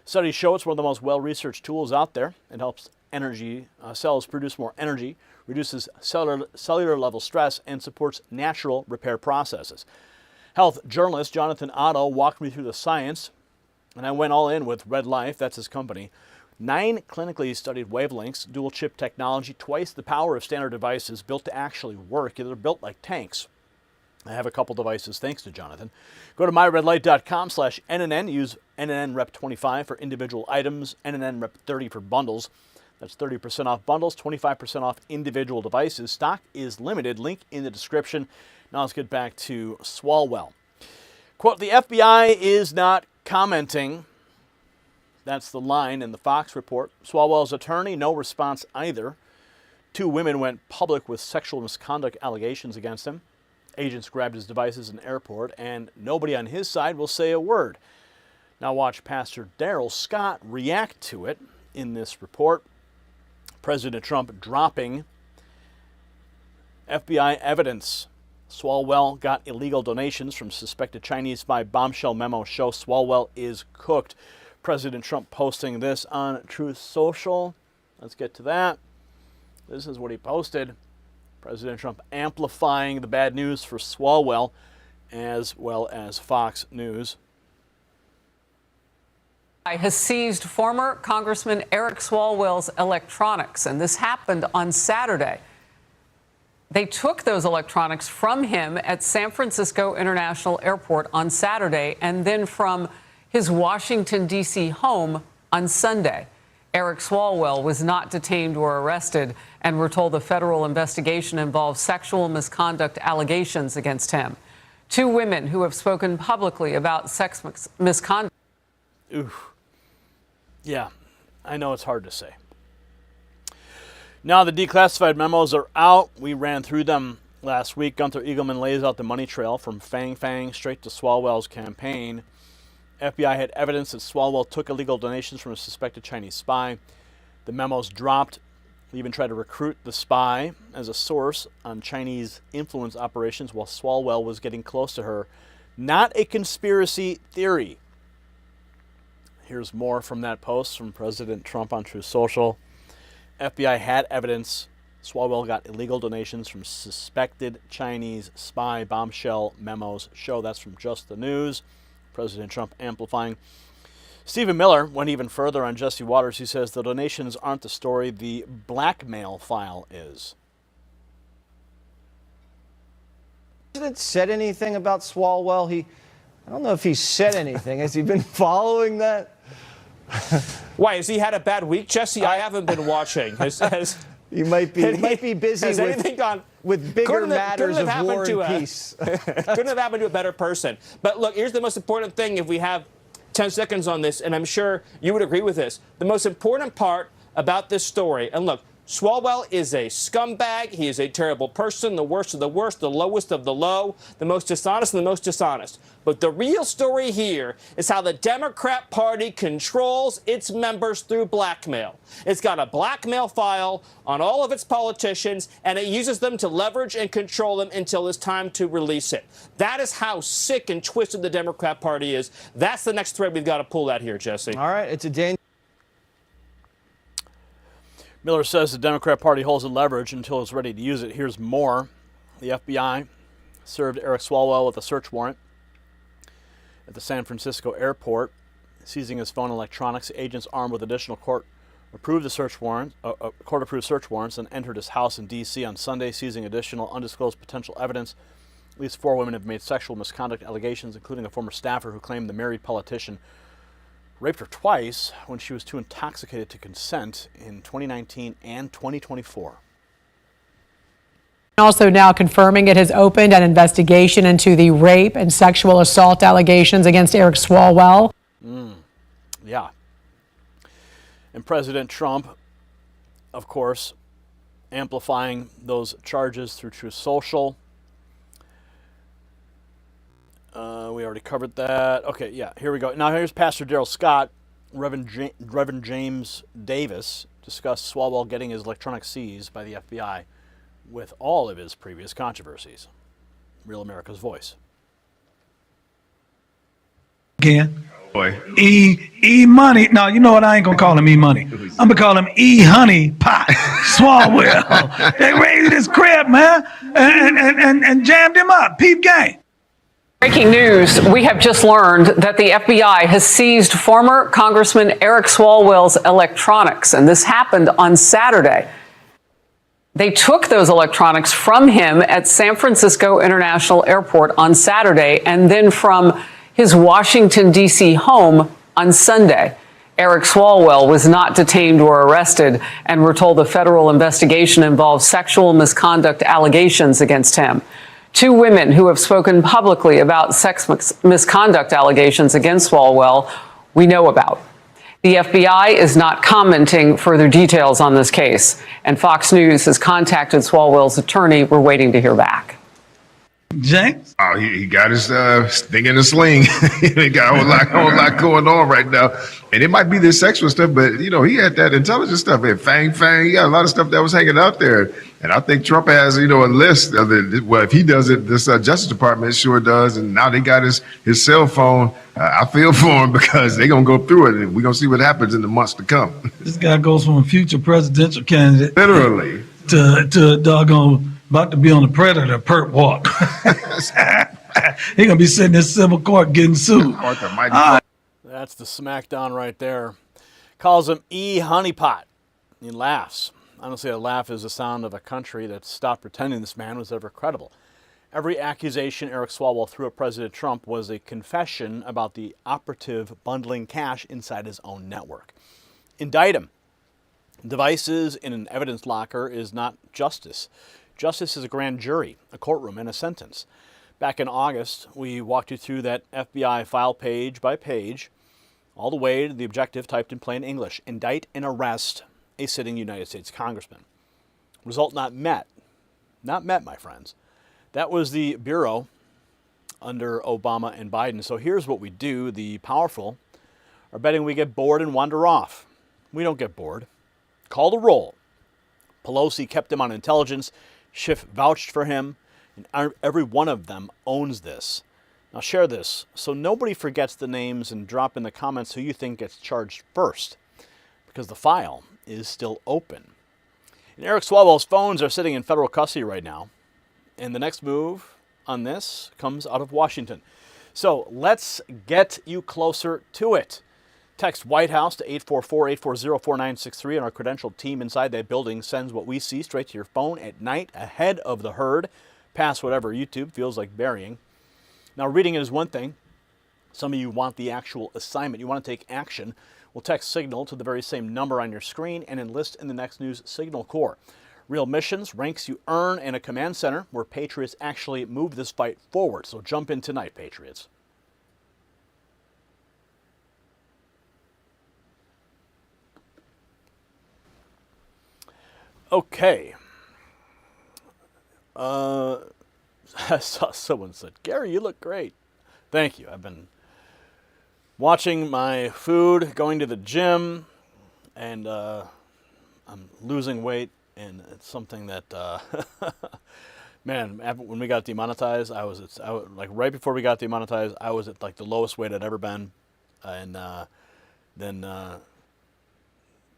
Studies show it's one of the most well-researched tools out there. It helps cells produce more energy, reduces cellular level stress, and supports natural repair processes. Health journalist Jonathan Otto walked me through the science, and I went all in with Red Life, that's his company. 9 clinically studied wavelengths, dual chip technology, twice the power of standard devices, built to actually work. They're built like tanks. I have a couple devices thanks to Jonathan. Go to myredlight.com/NNN. Use NNN Rep 25 for individual items, NNN Rep 30 for bundles. That's 30% off bundles, 25% off individual devices. Stock is limited. Link in the description. Now let's get back to Swalwell. Quote, the FBI is not commenting. That's the line in the Fox report. Swalwell's attorney, no response either. 2 women went public with sexual misconduct allegations against him. Agents grabbed his devices in the airport, and nobody on his side will say a word. Now watch Pastor Darrell Scott react to it in this report. President Trump dropping FBI evidence. Swalwell got illegal donations from suspected Chinese spy. Bombshell memo show Swalwell is cooked. President Trump posting this on Truth Social. Let's get to that. This is what he posted. President Trump amplifying the bad news for Swalwell as well as Fox News. Has seized former Congressman Eric Swalwell's electronics, and this happened on Saturday. They took those electronics from him at San Francisco International Airport on Saturday and then from his Washington, D.C. home on Sunday. Eric Swalwell was not detained or arrested, and we're told the federal investigation involves sexual misconduct allegations against him. 2 women who have spoken publicly about sex misconduct. Oof. Yeah, I know it's hard to say. Now the declassified memos are out. We ran through them last week. Gunther Eagleman lays out the money trail from Fang Fang straight to Swalwell's campaign. FBI had evidence that Swalwell took illegal donations from a suspected Chinese spy. The memos dropped. They even tried to recruit the spy as a source on Chinese influence operations while Swalwell was getting close to her. Not a conspiracy theory. Here's more from that post from President Trump on Truth Social. FBI had evidence Swalwell got illegal donations from suspected Chinese spy. Bombshell memos show. That's from Just the News. President Trump amplifying. Stephen Miller went even further on Jesse Waters. He says the donations aren't the story, the blackmail file is. President said anything about Swalwell? I don't know if he said anything. Has he been following that? Why, has he had a bad week, Jesse? I haven't been watching. He might be busy with bigger matters of war and peace. Couldn't have happened to a better person. But look, here's the most important thing if we have 10 seconds on this, and I'm sure you would agree with this. The most important part about this story, and look, Swalwell is a scumbag. He is a terrible person, the worst of the worst, the lowest of the low, the most dishonest and the most dishonest. But the real story here is how the Democrat Party controls its members through blackmail. It's got a blackmail file on all of its politicians, and it uses them to leverage and control them until it's time to release it. That is how sick and twisted the Democrat Party is. That's the next thread we've got to pull out here, Jesse. All right, it's a danger. Miller says the Democrat Party holds the leverage until it's ready to use it. Here's more. The FBI served Eric Swalwell with a search warrant at the San Francisco airport, seizing his phone and electronics. Agents armed with additional court-approved search warrants and entered his house in D.C. on Sunday, seizing additional undisclosed potential evidence. At least 4 women have made sexual misconduct allegations, including a former staffer who claimed the married politician raped her twice when she was too intoxicated to consent in 2019 and 2024. Also now confirming it has opened an investigation into the rape and sexual assault allegations against Eric Swalwell. Yeah. And President Trump, of course, amplifying those charges through Truth Social. We already covered that. Okay, yeah, here we go. Now here's Pastor Darrell Scott. Reverend James Davis discussed Swalwell getting his electronics seized by the FBI with all of his previous controversies. Real America's Voice. Again. Boy. E Money. No, you know what? I ain't gonna call him E Money. I'm gonna call him E Honey Pot Swalwell. They raided his crib, man, and jammed him up. Peep gang. Breaking news, we have just learned that the FBI has seized former Congressman Eric Swalwell's electronics, and this happened on Saturday. They took those electronics from him at San Francisco International Airport on Saturday and then from his Washington, D.C. home on Sunday. Eric Swalwell was not detained or arrested, and we're told the federal investigation involves sexual misconduct allegations against him. 2 women who have spoken publicly about sex misconduct allegations against Swalwell we know about. The FBI is not commenting further details on this case, and Fox News has contacted Swalwell's attorney. We're waiting to hear back. James? Oh, he got his thing in a sling. He got a whole lot going on right now. And it might be this sexual stuff, but, you know, he had that intelligence stuff. He had Fang. He got a lot of stuff that was hanging out there. And I think Trump has, you know, a list of it. Well, if he does it, this Justice Department sure does. And now they got his cell phone. I feel for him because they're going to go through it. And we're going to see what happens in the months to come. This guy goes from a future presidential candidate. Literally. To doggone about to be on the Predator perp walk. He going to be sitting in civil court getting sued. That's the smackdown right there. Calls him E Honeypot. He laughs. Honestly, a laugh is the sound of a country that stopped pretending this man was ever credible. Every accusation Eric Swalwell threw at President Trump was a confession about the operative bundling cash inside his own network. Indict him. Devices in an evidence locker is not justice. Justice is a grand jury, a courtroom, and a sentence. Back in August, we walked you through that FBI file page by page, all the way to the objective typed in plain English: indict and arrest a sitting United States congressman. Result not met. Not met, my friends. That was the Bureau under Obama and Biden. So here's what we do. The powerful are betting we get bored and wander off. We don't get bored. Call the roll. Pelosi kept him on intelligence. Schiff vouched for him. And every one of them owns this. Now share this so nobody forgets the names, and drop in the comments who you think gets charged first, because the file is still open. And Eric Swalwell's phones are sitting in federal custody right now. And the next move on this comes out of Washington. So let's get you closer to it. Text White House to 844-840-4963, and our credentialed team inside that building sends what we see straight to your phone at night ahead of the herd, past whatever YouTube feels like burying. Now, reading it is one thing. Some of you want the actual assignment. You want to take action. Well, text Signal to the very same number on your screen and enlist in the next news Signal Corps. Real missions, ranks you earn, and a command center where patriots actually move this fight forward. So jump in tonight, patriots. Okay. I saw someone said, Gary, you look great. Thank you. I've been watching my food, going to the gym, and I'm losing weight, and it's something that, man, when we got demonetized, I was like right before we got demonetized, I was at like the lowest weight I'd ever been, and then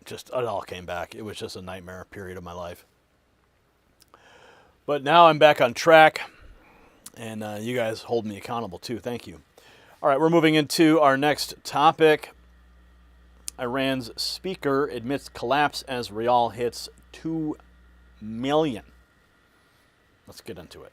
just it all came back. It was just a nightmare period of my life. But now I'm back on track, and you guys hold me accountable too. Thank you. All right, we're moving into our next topic. Iran's speaker admits collapse as rial hits 2 million. Let's get into it.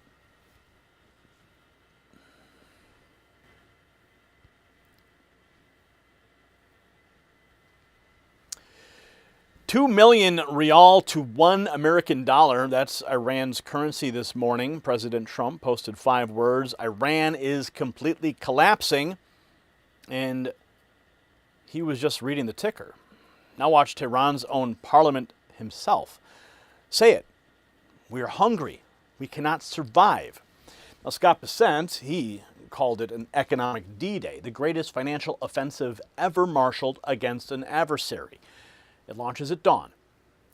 $2 million rial to $1 American dollar. That's Iran's currency this morning. President Trump posted 5 words. Iran is completely collapsing. And he was just reading the ticker. Now watch Tehran's own parliament himself say it. We are hungry. We cannot survive. Now Scott Bessent, he called it an economic D-Day, the greatest financial offensive ever marshaled against an adversary. It launches at dawn.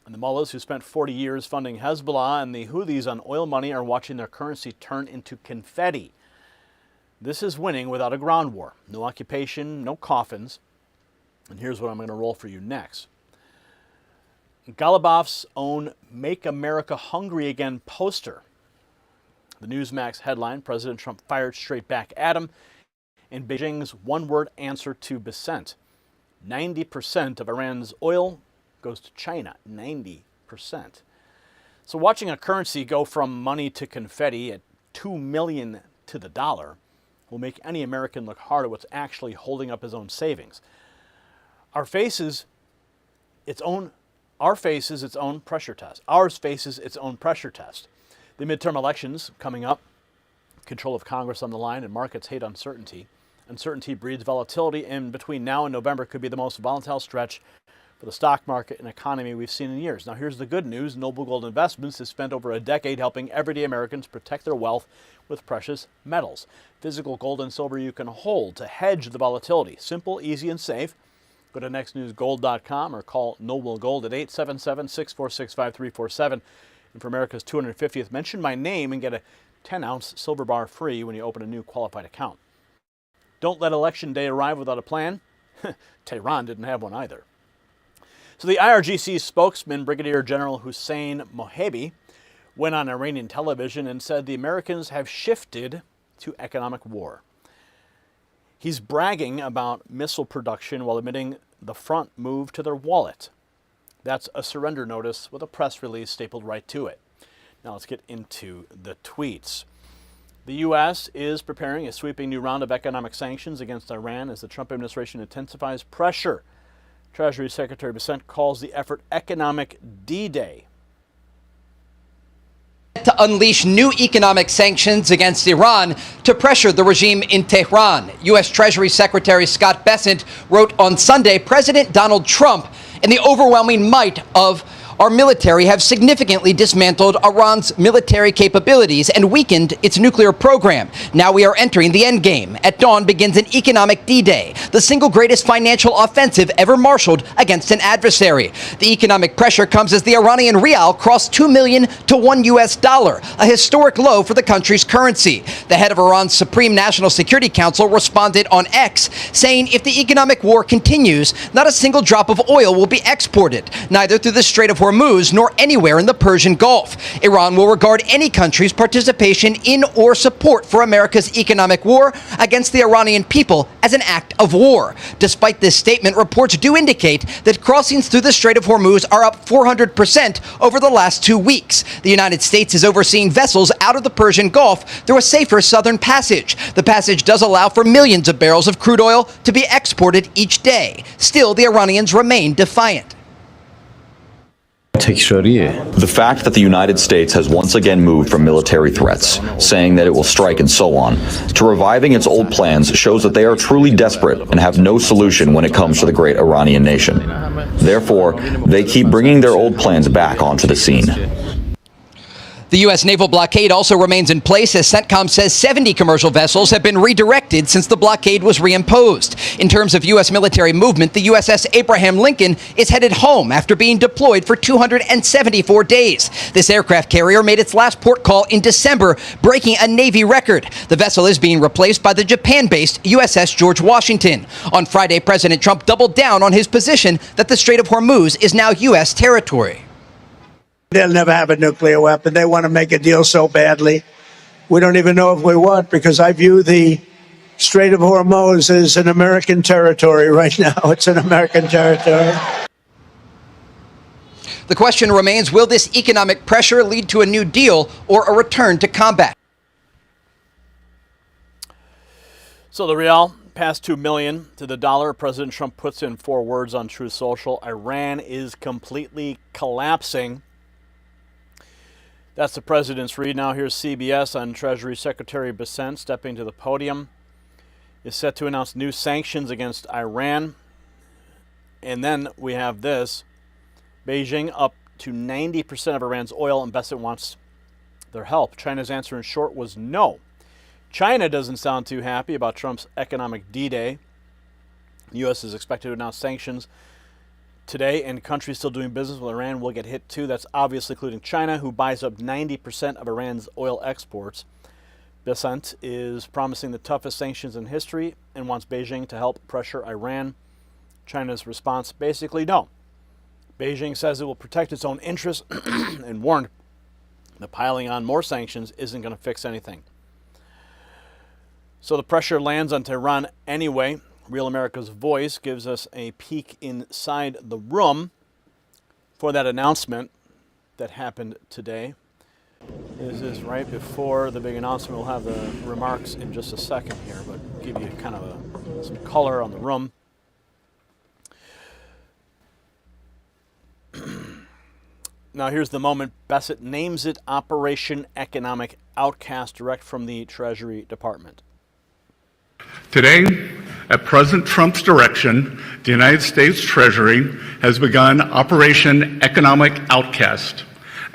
And the mullahs who spent 40 years funding Hezbollah and the Houthis on oil money are watching their currency turn into confetti. This is winning without a ground war. No occupation, no coffins. And here's what I'm going to roll for you next. Galibaf's own Make America Hungry Again poster. The Newsmax headline, President Trump fired straight back at him. In Beijing's one-word answer to Bessent. 90% of Iran's oil goes to China. 90%. So watching a currency go from money to confetti at 2 million to the dollar will make any American look hard at what's actually holding up his own savings. Our faces its own pressure test. Ours faces its own pressure test. The midterm elections coming up, control of Congress on the line, and markets hate uncertainty. Uncertainty breeds volatility, and between now and November could be the most volatile stretch for the stock market and economy we've seen in years. Now here's the good news. Noble Gold Investments has spent over a decade helping everyday Americans protect their wealth with precious metals. Physical gold and silver you can hold to hedge the volatility. Simple, easy, and safe. Go to nextnewsgold.com or call Noble Gold at 877-646-5347. And for America's 250th, mention my name and get a 10-ounce silver bar free when you open a new qualified account. Don't let Election Day arrive without a plan. Tehran didn't have one either. So the IRGC spokesman, Brigadier General Hussein Mohebi, went on Iranian television and said the Americans have shifted to economic war. He's bragging about missile production while admitting the front moved to their wallet. That's a surrender notice with a press release stapled right to it. Now let's get into the tweets. The U.S. is preparing a sweeping new round of economic sanctions against Iran as the Trump administration intensifies pressure. Treasury Secretary Bessent calls the effort economic D-Day. To unleash new economic sanctions against Iran to pressure the regime in Tehran. U.S. Treasury Secretary Scott Bessent wrote on Sunday, President Donald Trump and the overwhelming might of our military have significantly dismantled Iran's military capabilities and weakened its nuclear program. Now we are entering the end game. At dawn begins an economic D-Day, the single greatest financial offensive ever marshaled against an adversary. The economic pressure comes as the Iranian rial crossed 2 million to $1 US, a historic low for the country's currency. The head of Iran's Supreme National Security Council responded on X, saying if the economic war continues, not a single drop of oil will be exported, neither through the Strait of Hormuz nor anywhere in the Persian Gulf. Iran will regard any country's participation in or support for America's economic war against the Iranian people as an act of war. Despite this statement, reports do indicate that crossings through the Strait of Hormuz are up 400% over the last 2 weeks. The United States is overseeing vessels out of the Persian Gulf through a safer southern passage. The passage does allow for millions of barrels of crude oil to be exported each day. Still, the Iranians remain defiant. تکراریه. The fact that the United States has once again moved from military threats, saying that it will strike and so on, to reviving its old plans shows that they are truly desperate and have no solution when it comes to the great Iranian nation. Therefore, they keep bringing their old plans back onto the scene. The U.S. naval blockade also remains in place as CENTCOM says 70 commercial vessels have been redirected since the blockade was reimposed. In terms of U.S. military movement, the USS Abraham Lincoln is headed home after being deployed for 274 days. This aircraft carrier made its last port call in December, breaking a Navy record. The vessel is being replaced by the Japan-based USS George Washington. On Friday, President Trump doubled down on his position that the Strait of Hormuz is now U.S. territory. They'll never have a nuclear weapon. They want to make a deal so badly. We don't even know if we want, because I view the Strait of Hormuz as an American territory right now. It's an American territory. The question remains, will this economic pressure lead to a new deal or a return to combat? So the real past 2 million to the dollar. President Trump puts in 4 words on Truth Social. Iran is completely collapsing. That's the president's read. Now here's CBS on Treasury Secretary Bessent stepping to the podium. Is set to announce new sanctions against Iran. And then we have this. Beijing up to 90% of Iran's oil, and Bessent wants their help. China's answer in short was no. China doesn't sound too happy about Trump's economic D-Day. The U.S. is expected to announce sanctions today, and countries still doing business with Iran will get hit too. That's obviously including China, who buys up 90% of Iran's oil exports. Bessent is promising the toughest sanctions in history and wants Beijing to help pressure Iran. China's response, basically no. Beijing says it will protect its own interests and warned that piling on more sanctions isn't going to fix anything. So the pressure lands on Tehran anyway. Real America's Voice gives us a peek inside the room for that announcement that happened today. This is right before the big announcement. We'll have the remarks in just a second here, but give you kind of some color on the room. Now here's the moment. Bessent names it Operation Economic Outcast, direct from the Treasury Department. Today, at President Trump's direction, the United States Treasury has begun Operation Economic Outcast,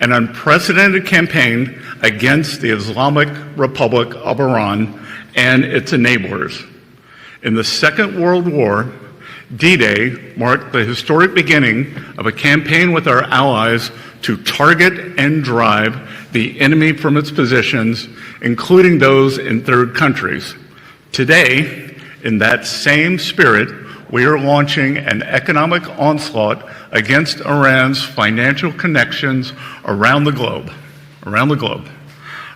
an unprecedented campaign against the Islamic Republic of Iran and its enablers. In the Second World War, D-Day marked the historic beginning of a campaign with our allies to target and drive the enemy from its positions, including those in third countries. Today, in that same spirit, we are launching an economic onslaught against Iran's financial connections around the globe.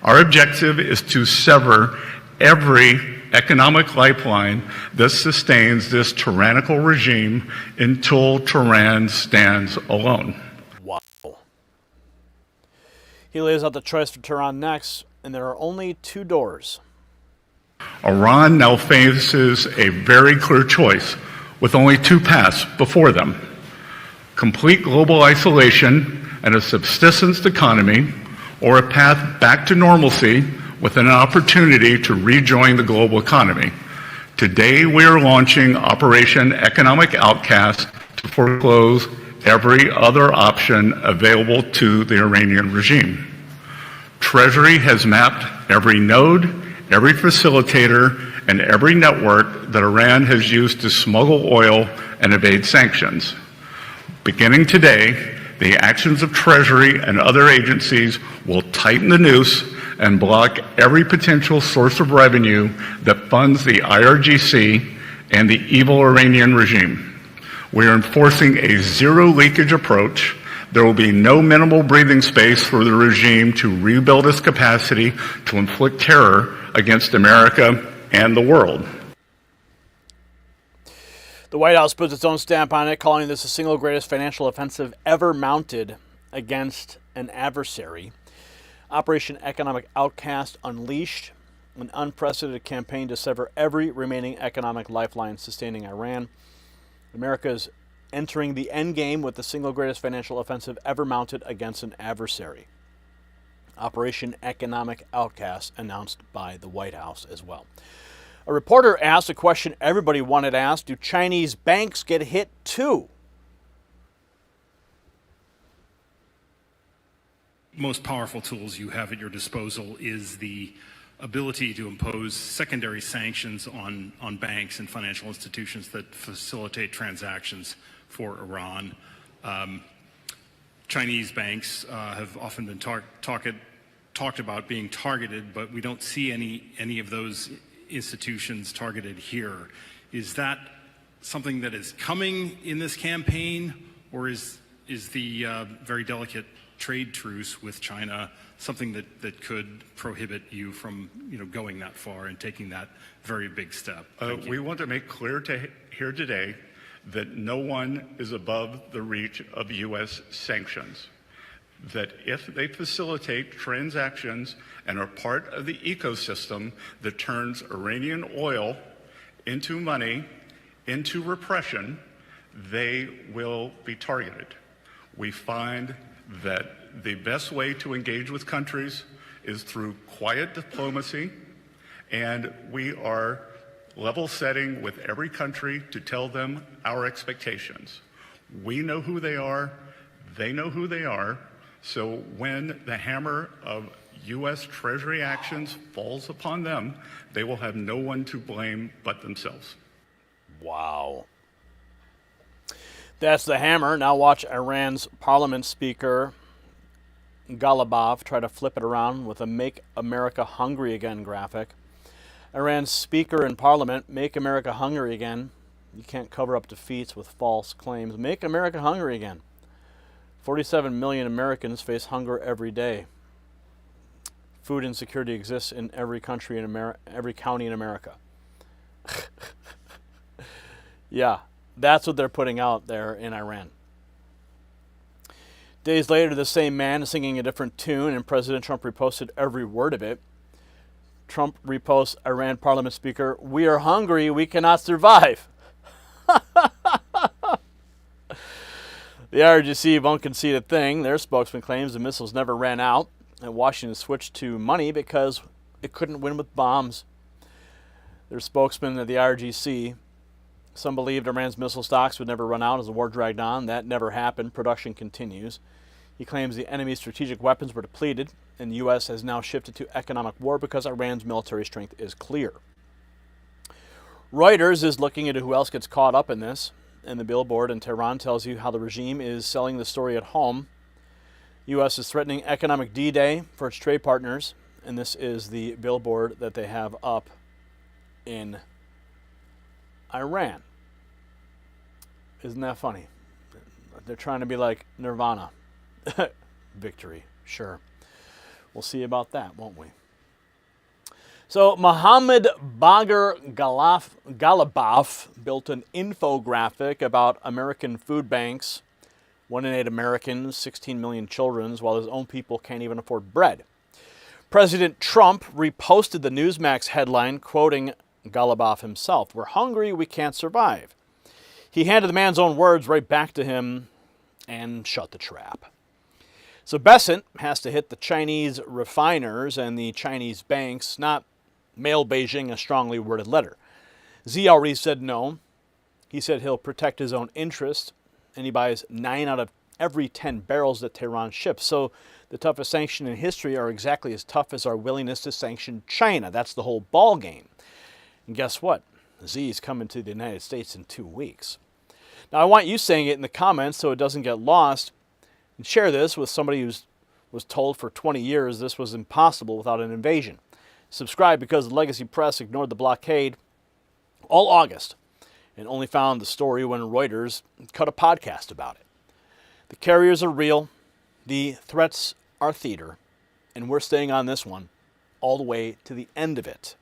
Our objective is to sever every economic lifeline that sustains this tyrannical regime until Tehran stands alone. Wow. He lays out the choice for Tehran next, and there are only 2 doors. Iran now faces a very clear choice with only 2 paths before them: complete global isolation and a subsistence economy, or a path back to normalcy with an opportunity to rejoin the global economy. Today, we are launching Operation Economic Outcast to foreclose every other option available to the Iranian regime. Treasury has mapped every node, every facilitator, and every network that Iran has used to smuggle oil and evade sanctions. Beginning today, the actions of Treasury and other agencies will tighten the noose and block every potential source of revenue that funds the IRGC and the evil Iranian regime. We are enforcing a zero-leakage approach. There will be no minimal breathing space for the regime to rebuild its capacity to inflict terror against America and the world. The White House puts its own stamp on it, calling this the single greatest financial offensive ever mounted against an adversary. Operation Economic Outcast unleashed, an unprecedented campaign to sever every remaining economic lifeline sustaining Iran. America's entering the endgame with the single greatest financial offensive ever mounted against an adversary. Operation Economic Outcast, announced by the White House as well. A reporter asked a question everybody wanted asked: do Chinese banks get hit too? Most powerful tools you have at your disposal is the ability to impose secondary sanctions on banks and financial institutions that facilitate transactions for Iran. Chinese banks have often been talked about being targeted, but we don't see any of those institutions targeted here. Is that something that is coming in this campaign, or is the very delicate trade truce with China something that could prohibit you from going that far and taking that very big step? We want to make clear here today that no one is above the reach of U.S. sanctions. That if they facilitate transactions and are part of the ecosystem that turns Iranian oil into money, into repression, they will be targeted. We find that the best way to engage with countries is through quiet diplomacy, and we are level setting with every country to tell them our expectations. We know who they are, they know who they are, so when the hammer of U.S. Treasury actions falls upon them, they will have no one to blame but themselves. Wow. That's the hammer. Now watch Iran's parliament speaker, Ghalibaf, try to flip it around with a Make America Hungry Again graphic. Iran's speaker in parliament, Make America Hungry Again. You can't cover up defeats with false claims. Make America Hungry Again. 47 million Americans face hunger every day. Food insecurity exists in every country in America, every county in America. Yeah, that's what they're putting out there in Iran. Days later, the same man is singing a different tune, and President Trump reposted every word of it. Trump reposts Iran parliament speaker, "We are hungry, we cannot survive." The IRGC won't concede a thing. Their spokesman claims the missiles never ran out, and Washington switched to money because it couldn't win with bombs. Their spokesman at the IRGC, some believed Iran's missile stocks would never run out as the war dragged on. That never happened. Production continues. He claims the enemy's strategic weapons were depleted, and the U.S. has now shifted to economic war because Iran's military strength is clear. Reuters is looking into who else gets caught up in this, and the billboard in Tehran tells you how the regime is selling the story at home. U.S. is threatening economic D-Day for its trade partners, and this is the billboard that they have up in Iran. Isn't that funny? They're trying to be like Nirvana. Victory, sure. We'll see about that, won't we? So Mohammed Bagher Ghalibaf built an infographic about American food banks, 1 in 8 Americans, 16 million children, while his own people can't even afford bread. President Trump reposted the Newsmax headline, quoting Ghalibaf himself, "We're hungry, we can't survive." He handed the man's own words right back to him and shut the trap. So Bessent has to hit the Chinese refiners and the Chinese banks, not mail Beijing a strongly worded letter. Xi already said no. He said he'll protect his own interests, and he buys 9 out of every 10 barrels that Tehran ships. So the toughest sanctions in history are exactly as tough as our willingness to sanction China. That's the whole ball game. And guess what? Xi is coming to the United States in 2 weeks. Now, I want you saying it in the comments so it doesn't get lost. And share this with somebody who was told for 20 years this was impossible without an invasion. Subscribe because the legacy press ignored the blockade all August and only found the story when Reuters cut a podcast about it. The carriers are real, the threats are theater, and we're staying on this one all the way to the end of it.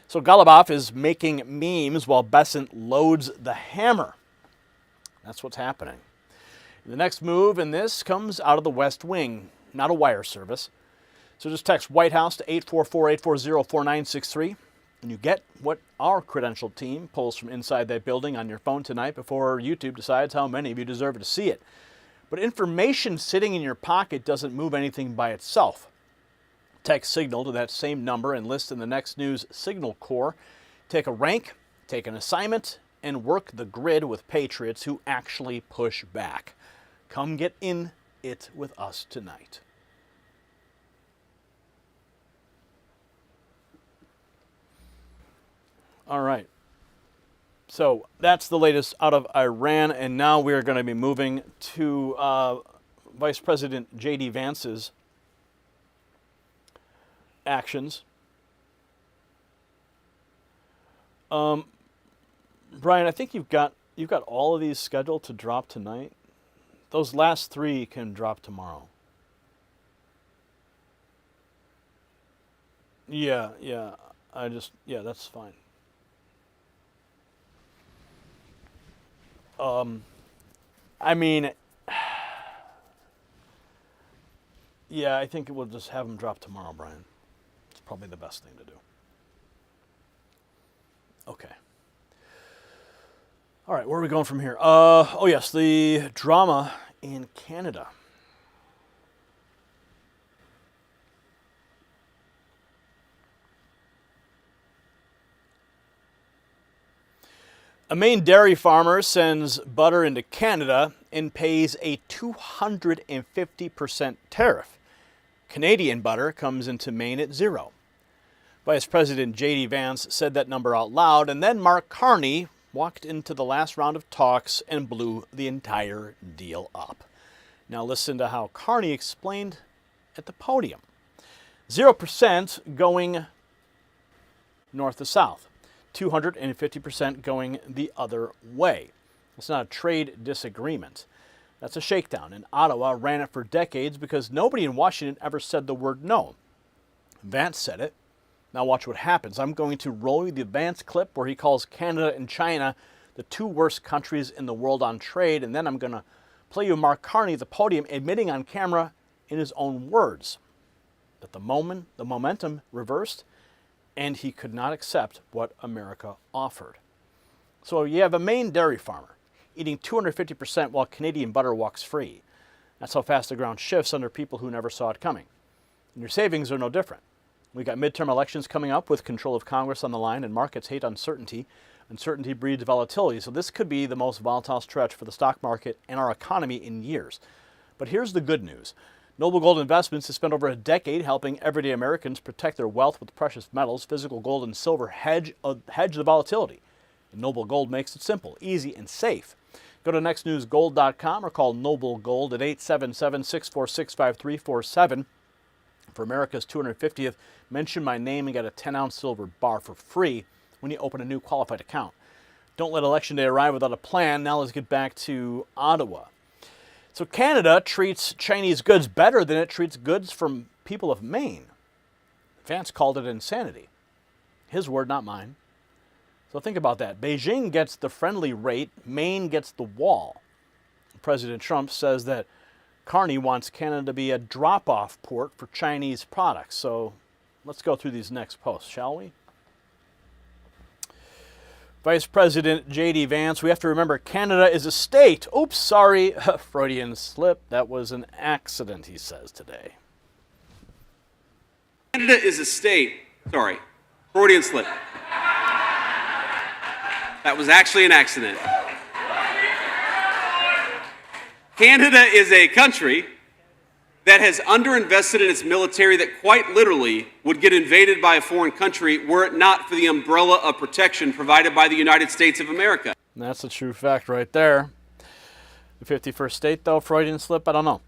So Ghalibaf is making memes while Bessent loads the hammer. That's what's happening. The next move in this comes out of the West Wing, not a wire service. So just text White House to 844-840-4963. And you get what our credential team pulls from inside that building on your phone tonight before YouTube decides how many of you deserve to see it. But information sitting in your pocket doesn't move anything by itself. Text Signal to that same number and list in the next news Signal Corps. Take a rank, take an assignment, and work the grid with patriots who actually push back. Come get in it with us tonight. All right. So that's the latest out of Iran, and now we're going to be moving to Vice President JD Vance's actions. Brian, I think you've got all of these scheduled to drop tonight. Those last 3 can drop tomorrow. Yeah, that's fine. I mean, yeah, I think we'll just have them drop tomorrow, Brian. It's probably the best thing to do. Okay. All right, where are we going from here? Oh, yes, the drama in Canada. A Maine dairy farmer sends butter into Canada and pays a 250% tariff. Canadian butter comes into Maine at 0. Vice President JD Vance said that number out loud, and then Mark Carney walked into the last round of talks and blew the entire deal up. Now listen to how Carney explained at the podium. 0% going north to south. 250% going the other way. It's not a trade disagreement. That's a shakedown, and Ottawa ran it for decades because nobody in Washington ever said the word no. Vance said it. Now watch what happens. I'm going to roll you the Vance clip where he calls Canada and China the 2 worst countries in the world on trade, and then I'm going to play you Mark Carney at the podium admitting on camera in his own words that the momentum reversed and he could not accept what America offered. So you have a Maine dairy farmer eating 250% while Canadian butter walks free. That's how fast the ground shifts under people who never saw it coming. And your savings are no different. We got midterm elections coming up with control of Congress on the line, and markets hate uncertainty. Uncertainty breeds volatility, so this could be the most volatile stretch for the stock market and our economy in years. But here's the good news. Noble Gold Investments has spent over a decade helping everyday Americans protect their wealth with precious metals. Physical gold and silver hedge the volatility. And Noble Gold makes it simple, easy, and safe. Go to nextnewsgold.com or call Noble Gold at 877-646-5347. For America's 250th, mention my name and get a 10-ounce silver bar for free when you open a new qualified account. Don't let Election Day arrive without a plan. Now let's get back to Ottawa. So Canada treats Chinese goods better than it treats goods from people of Maine. Vance called it insanity. His word, not mine. So think about that. Beijing gets the friendly rate, Maine gets the wall. President Trump says that Carney wants Canada to be a drop-off port for Chinese products. So let's go through these next posts, shall we? Vice President JD Vance, we have to remember Canada is a state. Oops, sorry, Freudian slip. That was an accident, he says today. Canada is a state. Sorry, Freudian slip. That was actually an accident. Canada is a country that has underinvested in its military that quite literally would get invaded by a foreign country were it not for the umbrella of protection provided by the United States of America. And that's a true fact right there. The 51st state, though, Freudian slip, I don't know.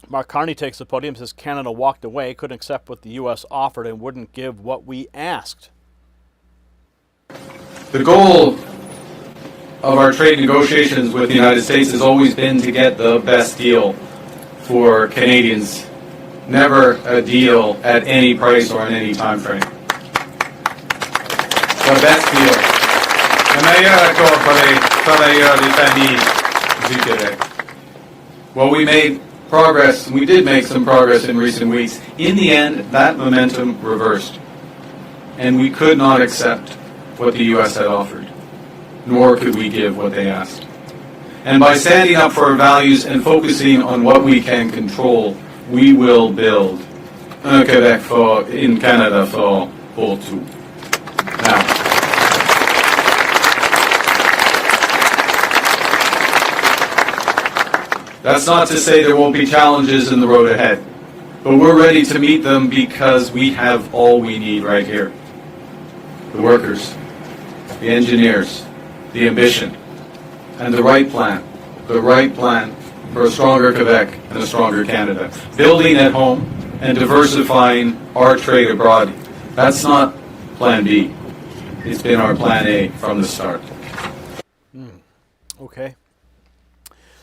Mark Carney takes the podium, says Canada walked away, couldn't accept what the U.S. offered, and wouldn't give what we asked. The goal of our trade negotiations with the United States has always been to get the best deal for Canadians, never a deal at any price or in any time frame. The best deal. Le meilleur accord pour les travailleurs des familles du Québec. Well, we made progress, and we did make some progress in recent weeks. In the end, that momentum reversed. and we could not accept what the U.S. had offered, nor could we give what they asked. And by standing up for our values and focusing on what we can control, we will build un Quebec fort in Canada fort pour tout. Now, that's not to say there won't be challenges in the road ahead, but we're ready to meet them because we have all we need right here. The workers, the engineers, the ambition, and the right plan for a stronger Quebec and a stronger Canada. Building at home and diversifying our trade abroad. That's not plan B. It's been our plan A from the start. Okay.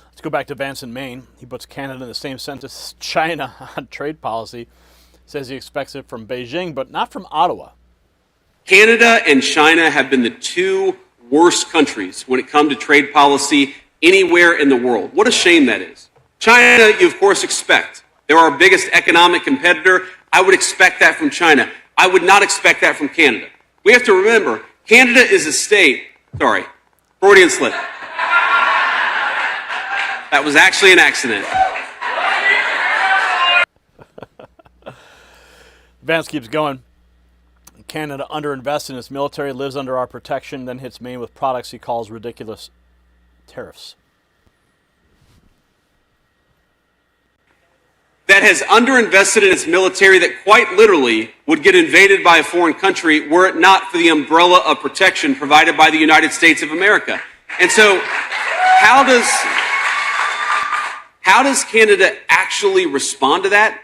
Let's go back to Vance in Maine. He puts Canada in the same sentence as China on trade policy. Says he expects it from Beijing, but not from Ottawa. Canada and China have been the two worst countries when it comes to trade policy anywhere in the world. What a shame that is. China, you of course expect. They're our biggest economic competitor. I would expect that from China. I would not expect that from Canada. We have to remember, Canada is a state, sorry, Freudian slip. That was actually an accident. Vance keeps going. Canada underinvests in its military, lives under our protection, then hits Maine with products he calls ridiculous tariffs. That has underinvested in its military that quite literally would get invaded by a foreign country were it not for the umbrella of protection provided by the United States of America. And so how does Canada actually respond to that?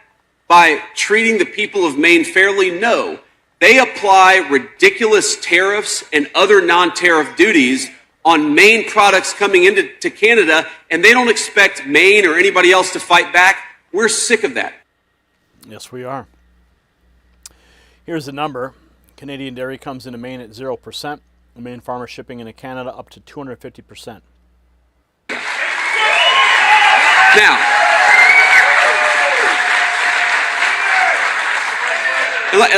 By treating the people of Maine fairly? No. They apply ridiculous tariffs and other non-tariff duties on Maine products coming into Canada, and they don't expect Maine or anybody else to fight back. We're sick of that. Yes, we are. Here's the number. Canadian dairy comes into Maine at 0%. The Maine farmer shipping into Canada up to 250%. Now,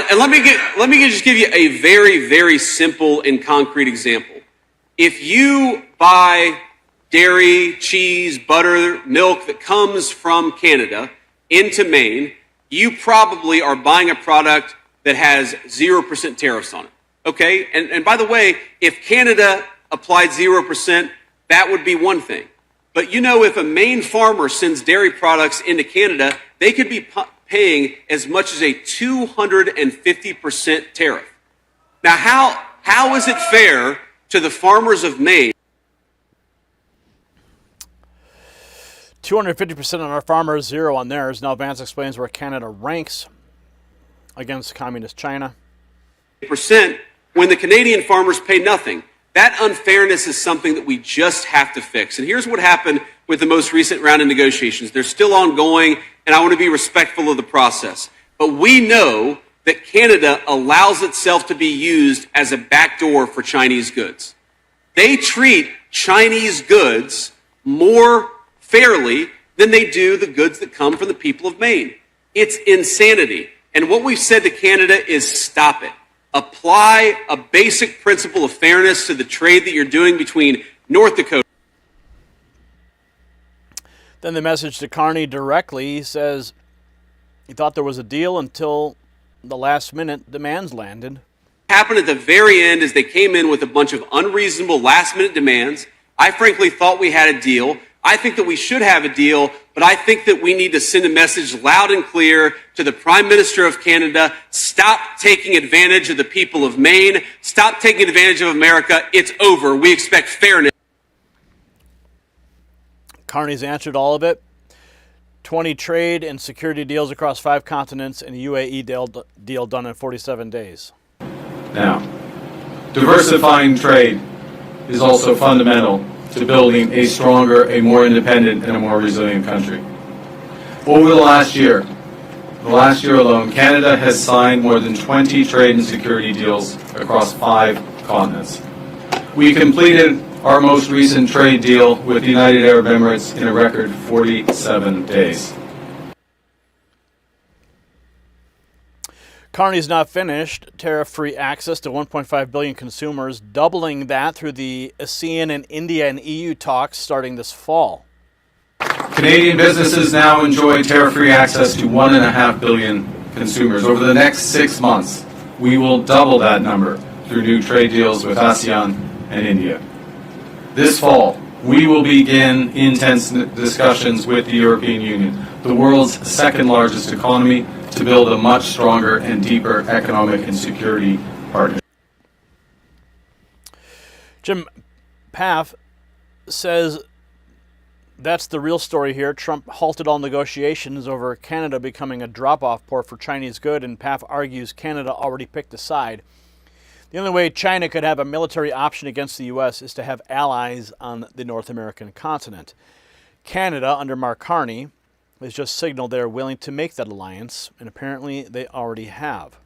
and let me just give you a very, very simple and concrete example. If you buy dairy, cheese, butter, milk that comes from Canada into Maine, you probably are buying a product that has 0% tariffs on it. Okay? And by the way, if Canada applied 0%, that would be one thing. But you know, if a Maine farmer sends dairy products into Canada, they could be paying as much as a 250% tariff. Now, how is it fair to the farmers of Maine? 250% on our farmers, 0 on theirs. Now Vance explains where Canada ranks against communist China. Percent when the Canadian farmers pay nothing. That unfairness is something that we just have to fix. And here's what happened with the most recent round of negotiations. They're still ongoing, and I want to be respectful of the process. But we know that Canada allows itself to be used as a backdoor for Chinese goods. They treat Chinese goods more fairly than they do the goods that come from the people of Maine. It's insanity. And what we've said to Canada is stop it. Apply a basic principle of fairness to the trade that you're doing between North Dakota. Then the message to Carney directly. He says he thought there was a deal until the last minute demands landed. Happened at the very end as they came in with a bunch of unreasonable last minute demands. I frankly thought we had a deal. I think that we should have a deal, but I think that we need to send a message loud and clear to the Prime Minister of Canada. Stop taking advantage of the people of Maine. Stop taking advantage of America. It's over. We expect fairness. Carney's answered all of it. 20 trade and security deals across 5 continents and a UAE deal done in 47 days. Now, diversifying trade is also fundamental to building a stronger, a more independent, and a more resilient country. Over the last year alone, Canada has signed more than 20 trade and security deals across 5 continents. We completed our most recent trade deal with the United Arab Emirates in a record 47 days. Carney's not finished. Tariff-free access to 1.5 billion consumers, doubling that through the ASEAN and India and EU talks starting this fall. Canadian businesses now enjoy tariff-free access to 1.5 billion consumers. Over the next 6 months, we will double that number through new trade deals with ASEAN and India. This fall, we will begin intense discussions with the European Union, the world's second largest economy, to build a much stronger and deeper economic and security partnership. Jim Paff says that's the real story here. Trump halted all negotiations over Canada becoming a drop-off port for Chinese goods, and Paff argues Canada already picked a side. The only way China could have a military option against the U.S. is to have allies on the North American continent. Canada, under Mark Carney, has just signaled they're willing to make that alliance, and apparently they already have.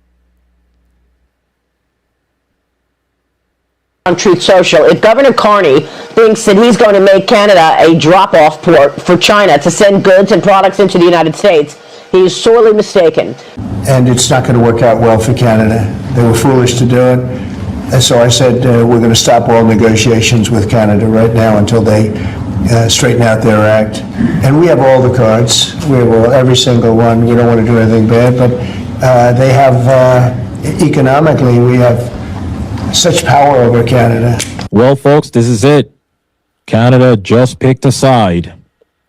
On Truth Social, if Governor Carney thinks that he's going to make Canada a drop-off port for China to send goods and products into the United States, he is sorely mistaken. And it's not going to work out well for Canada. They were foolish to do it. And so I said, we're going to stop all negotiations with Canada right now until they straighten out their act. And we have all the cards. We have every single one. We don't want to do anything bad, but they have, economically, we have such power over Canada. Well, folks, this is it. Canada just picked a side.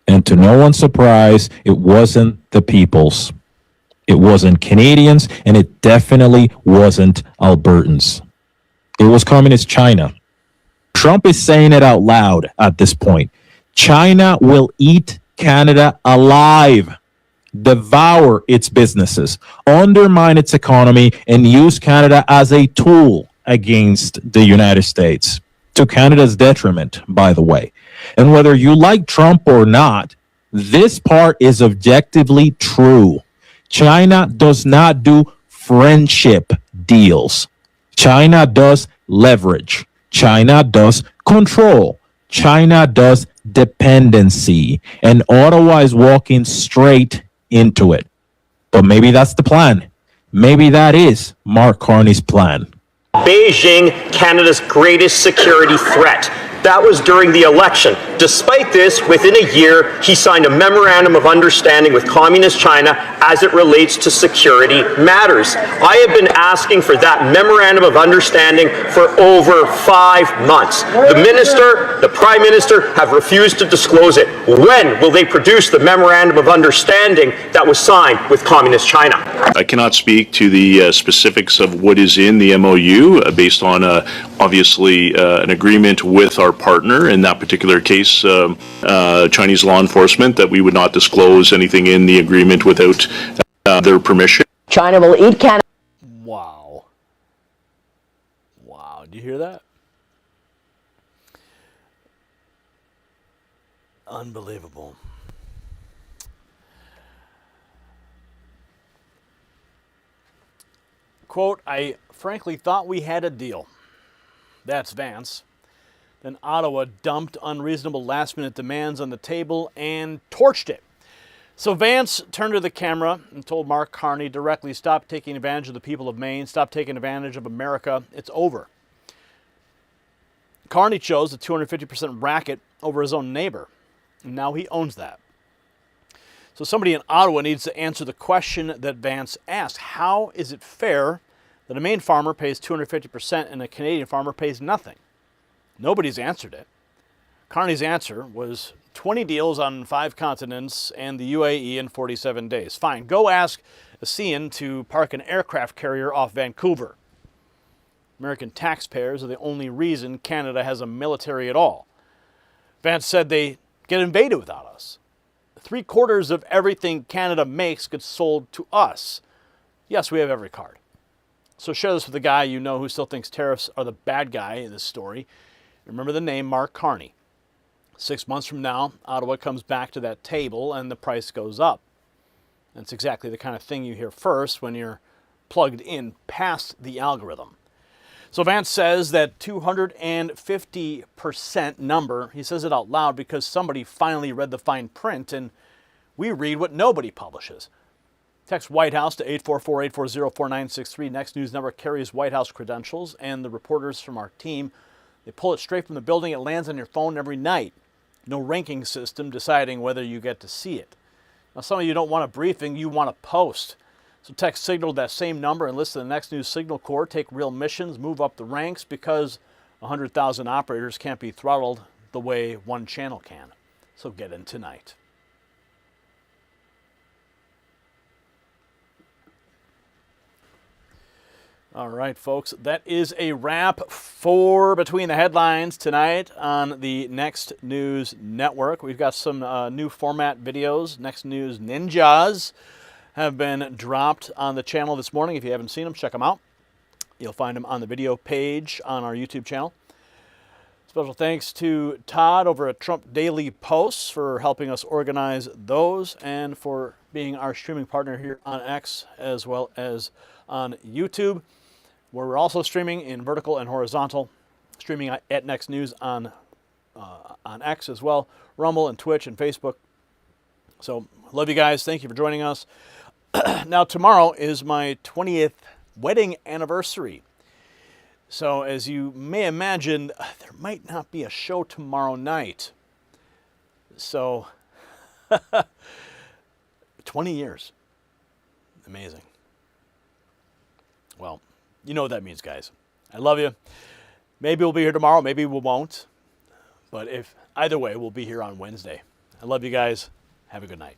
And to no one's surprise, it wasn't the people's. It wasn't Canadians, and it definitely wasn't Albertans. It was communist China. Trump is saying it out loud at this point. China will eat Canada alive, devour its businesses, undermine its economy, and use Canada as a tool against the United States, to Canada's detriment, by the way. And whether you like Trump or not, this part is objectively true. China does not do friendship deals. China does leverage. China does control. China does dependency. And Ottawa is walking straight into it. But maybe that's the plan. Maybe that is Mark Carney's plan. Beijing, Canada's greatest security threat. That was during the election. Despite this, within a year, he signed a memorandum of understanding with Communist China as it relates to security matters. I have been asking for that memorandum of understanding for over 5 months. The minister, the prime minister have refused to disclose it. When will they produce the memorandum of understanding that was signed with Communist China? I cannot speak to the specifics of what is in the MOU based on obviously an agreement with our partner, in that particular case Chinese law enforcement, that we would not disclose anything in the agreement without their permission. China will eat Canada. Wow. Wow. Do you hear that? Unbelievable. Quote, I frankly thought we had a deal. That's Vance. Then Ottawa dumped unreasonable last-minute demands on the table and torched it. So Vance turned to the camera and told Mark Carney directly, stop taking advantage of the people of Maine, stop taking advantage of America, it's over. Carney chose the 250% racket over his own neighbor, and now he owns that. So somebody in Ottawa needs to answer the question that Vance asked. How is it fair that a Maine farmer pays 250% and a Canadian farmer pays nothing? Nobody's answered it. Carney's answer was 20 deals on 5 continents and the UAE in 47 days. Fine, go ask ASEAN to park an aircraft carrier off Vancouver. American taxpayers are the only reason Canada has a military at all. Vance said they get invaded without us. 3/4 of everything Canada makes gets sold to us. Yes, we have every card. So share this with a guy you know who still thinks tariffs are the bad guy in this story. Remember the name Mark Carney. 6 months from now, Ottawa comes back to that table and the price goes up. That's exactly the kind of thing you hear first when you're plugged in past the algorithm. So Vance says that 250% number, he says it out loud because somebody finally read the fine print, and we read what nobody publishes. Text White House to 844-840-4963. Next News Network carries White House credentials, and the reporters from our team, they pull it straight from the building. It lands on your phone every night. No ranking system deciding whether you get to see it. Now, some of you don't want a briefing, you want a post. So text Signal to that same number and list the Next News Signal Corps. Take real missions, move up the ranks, because 100,000 operators can't be throttled the way one channel can. So get in tonight. All right, folks, that is a wrap for Between the Headlines tonight on the Next News Network. We've got some new format videos. Next News Ninjas have been dropped on the channel this morning. If you haven't seen them, check them out. You'll find them on the video page on our YouTube channel. Special thanks to Todd over at Trump Daily Posts for helping us organize those and for being our streaming partner here on X as well as on YouTube, where we're also streaming in vertical and horizontal, streaming at Next News on X as well, Rumble and Twitch and Facebook. So, love you guys. Thank you for joining us. Now, tomorrow is my 20th wedding anniversary. So, as you may imagine, there might not be a show tomorrow night. So, 20 years. Amazing. Well, you know what that means, guys. I love you. Maybe we'll be here tomorrow. Maybe we won't. But if either way, we'll be here on Wednesday. I love you guys. Have a good night.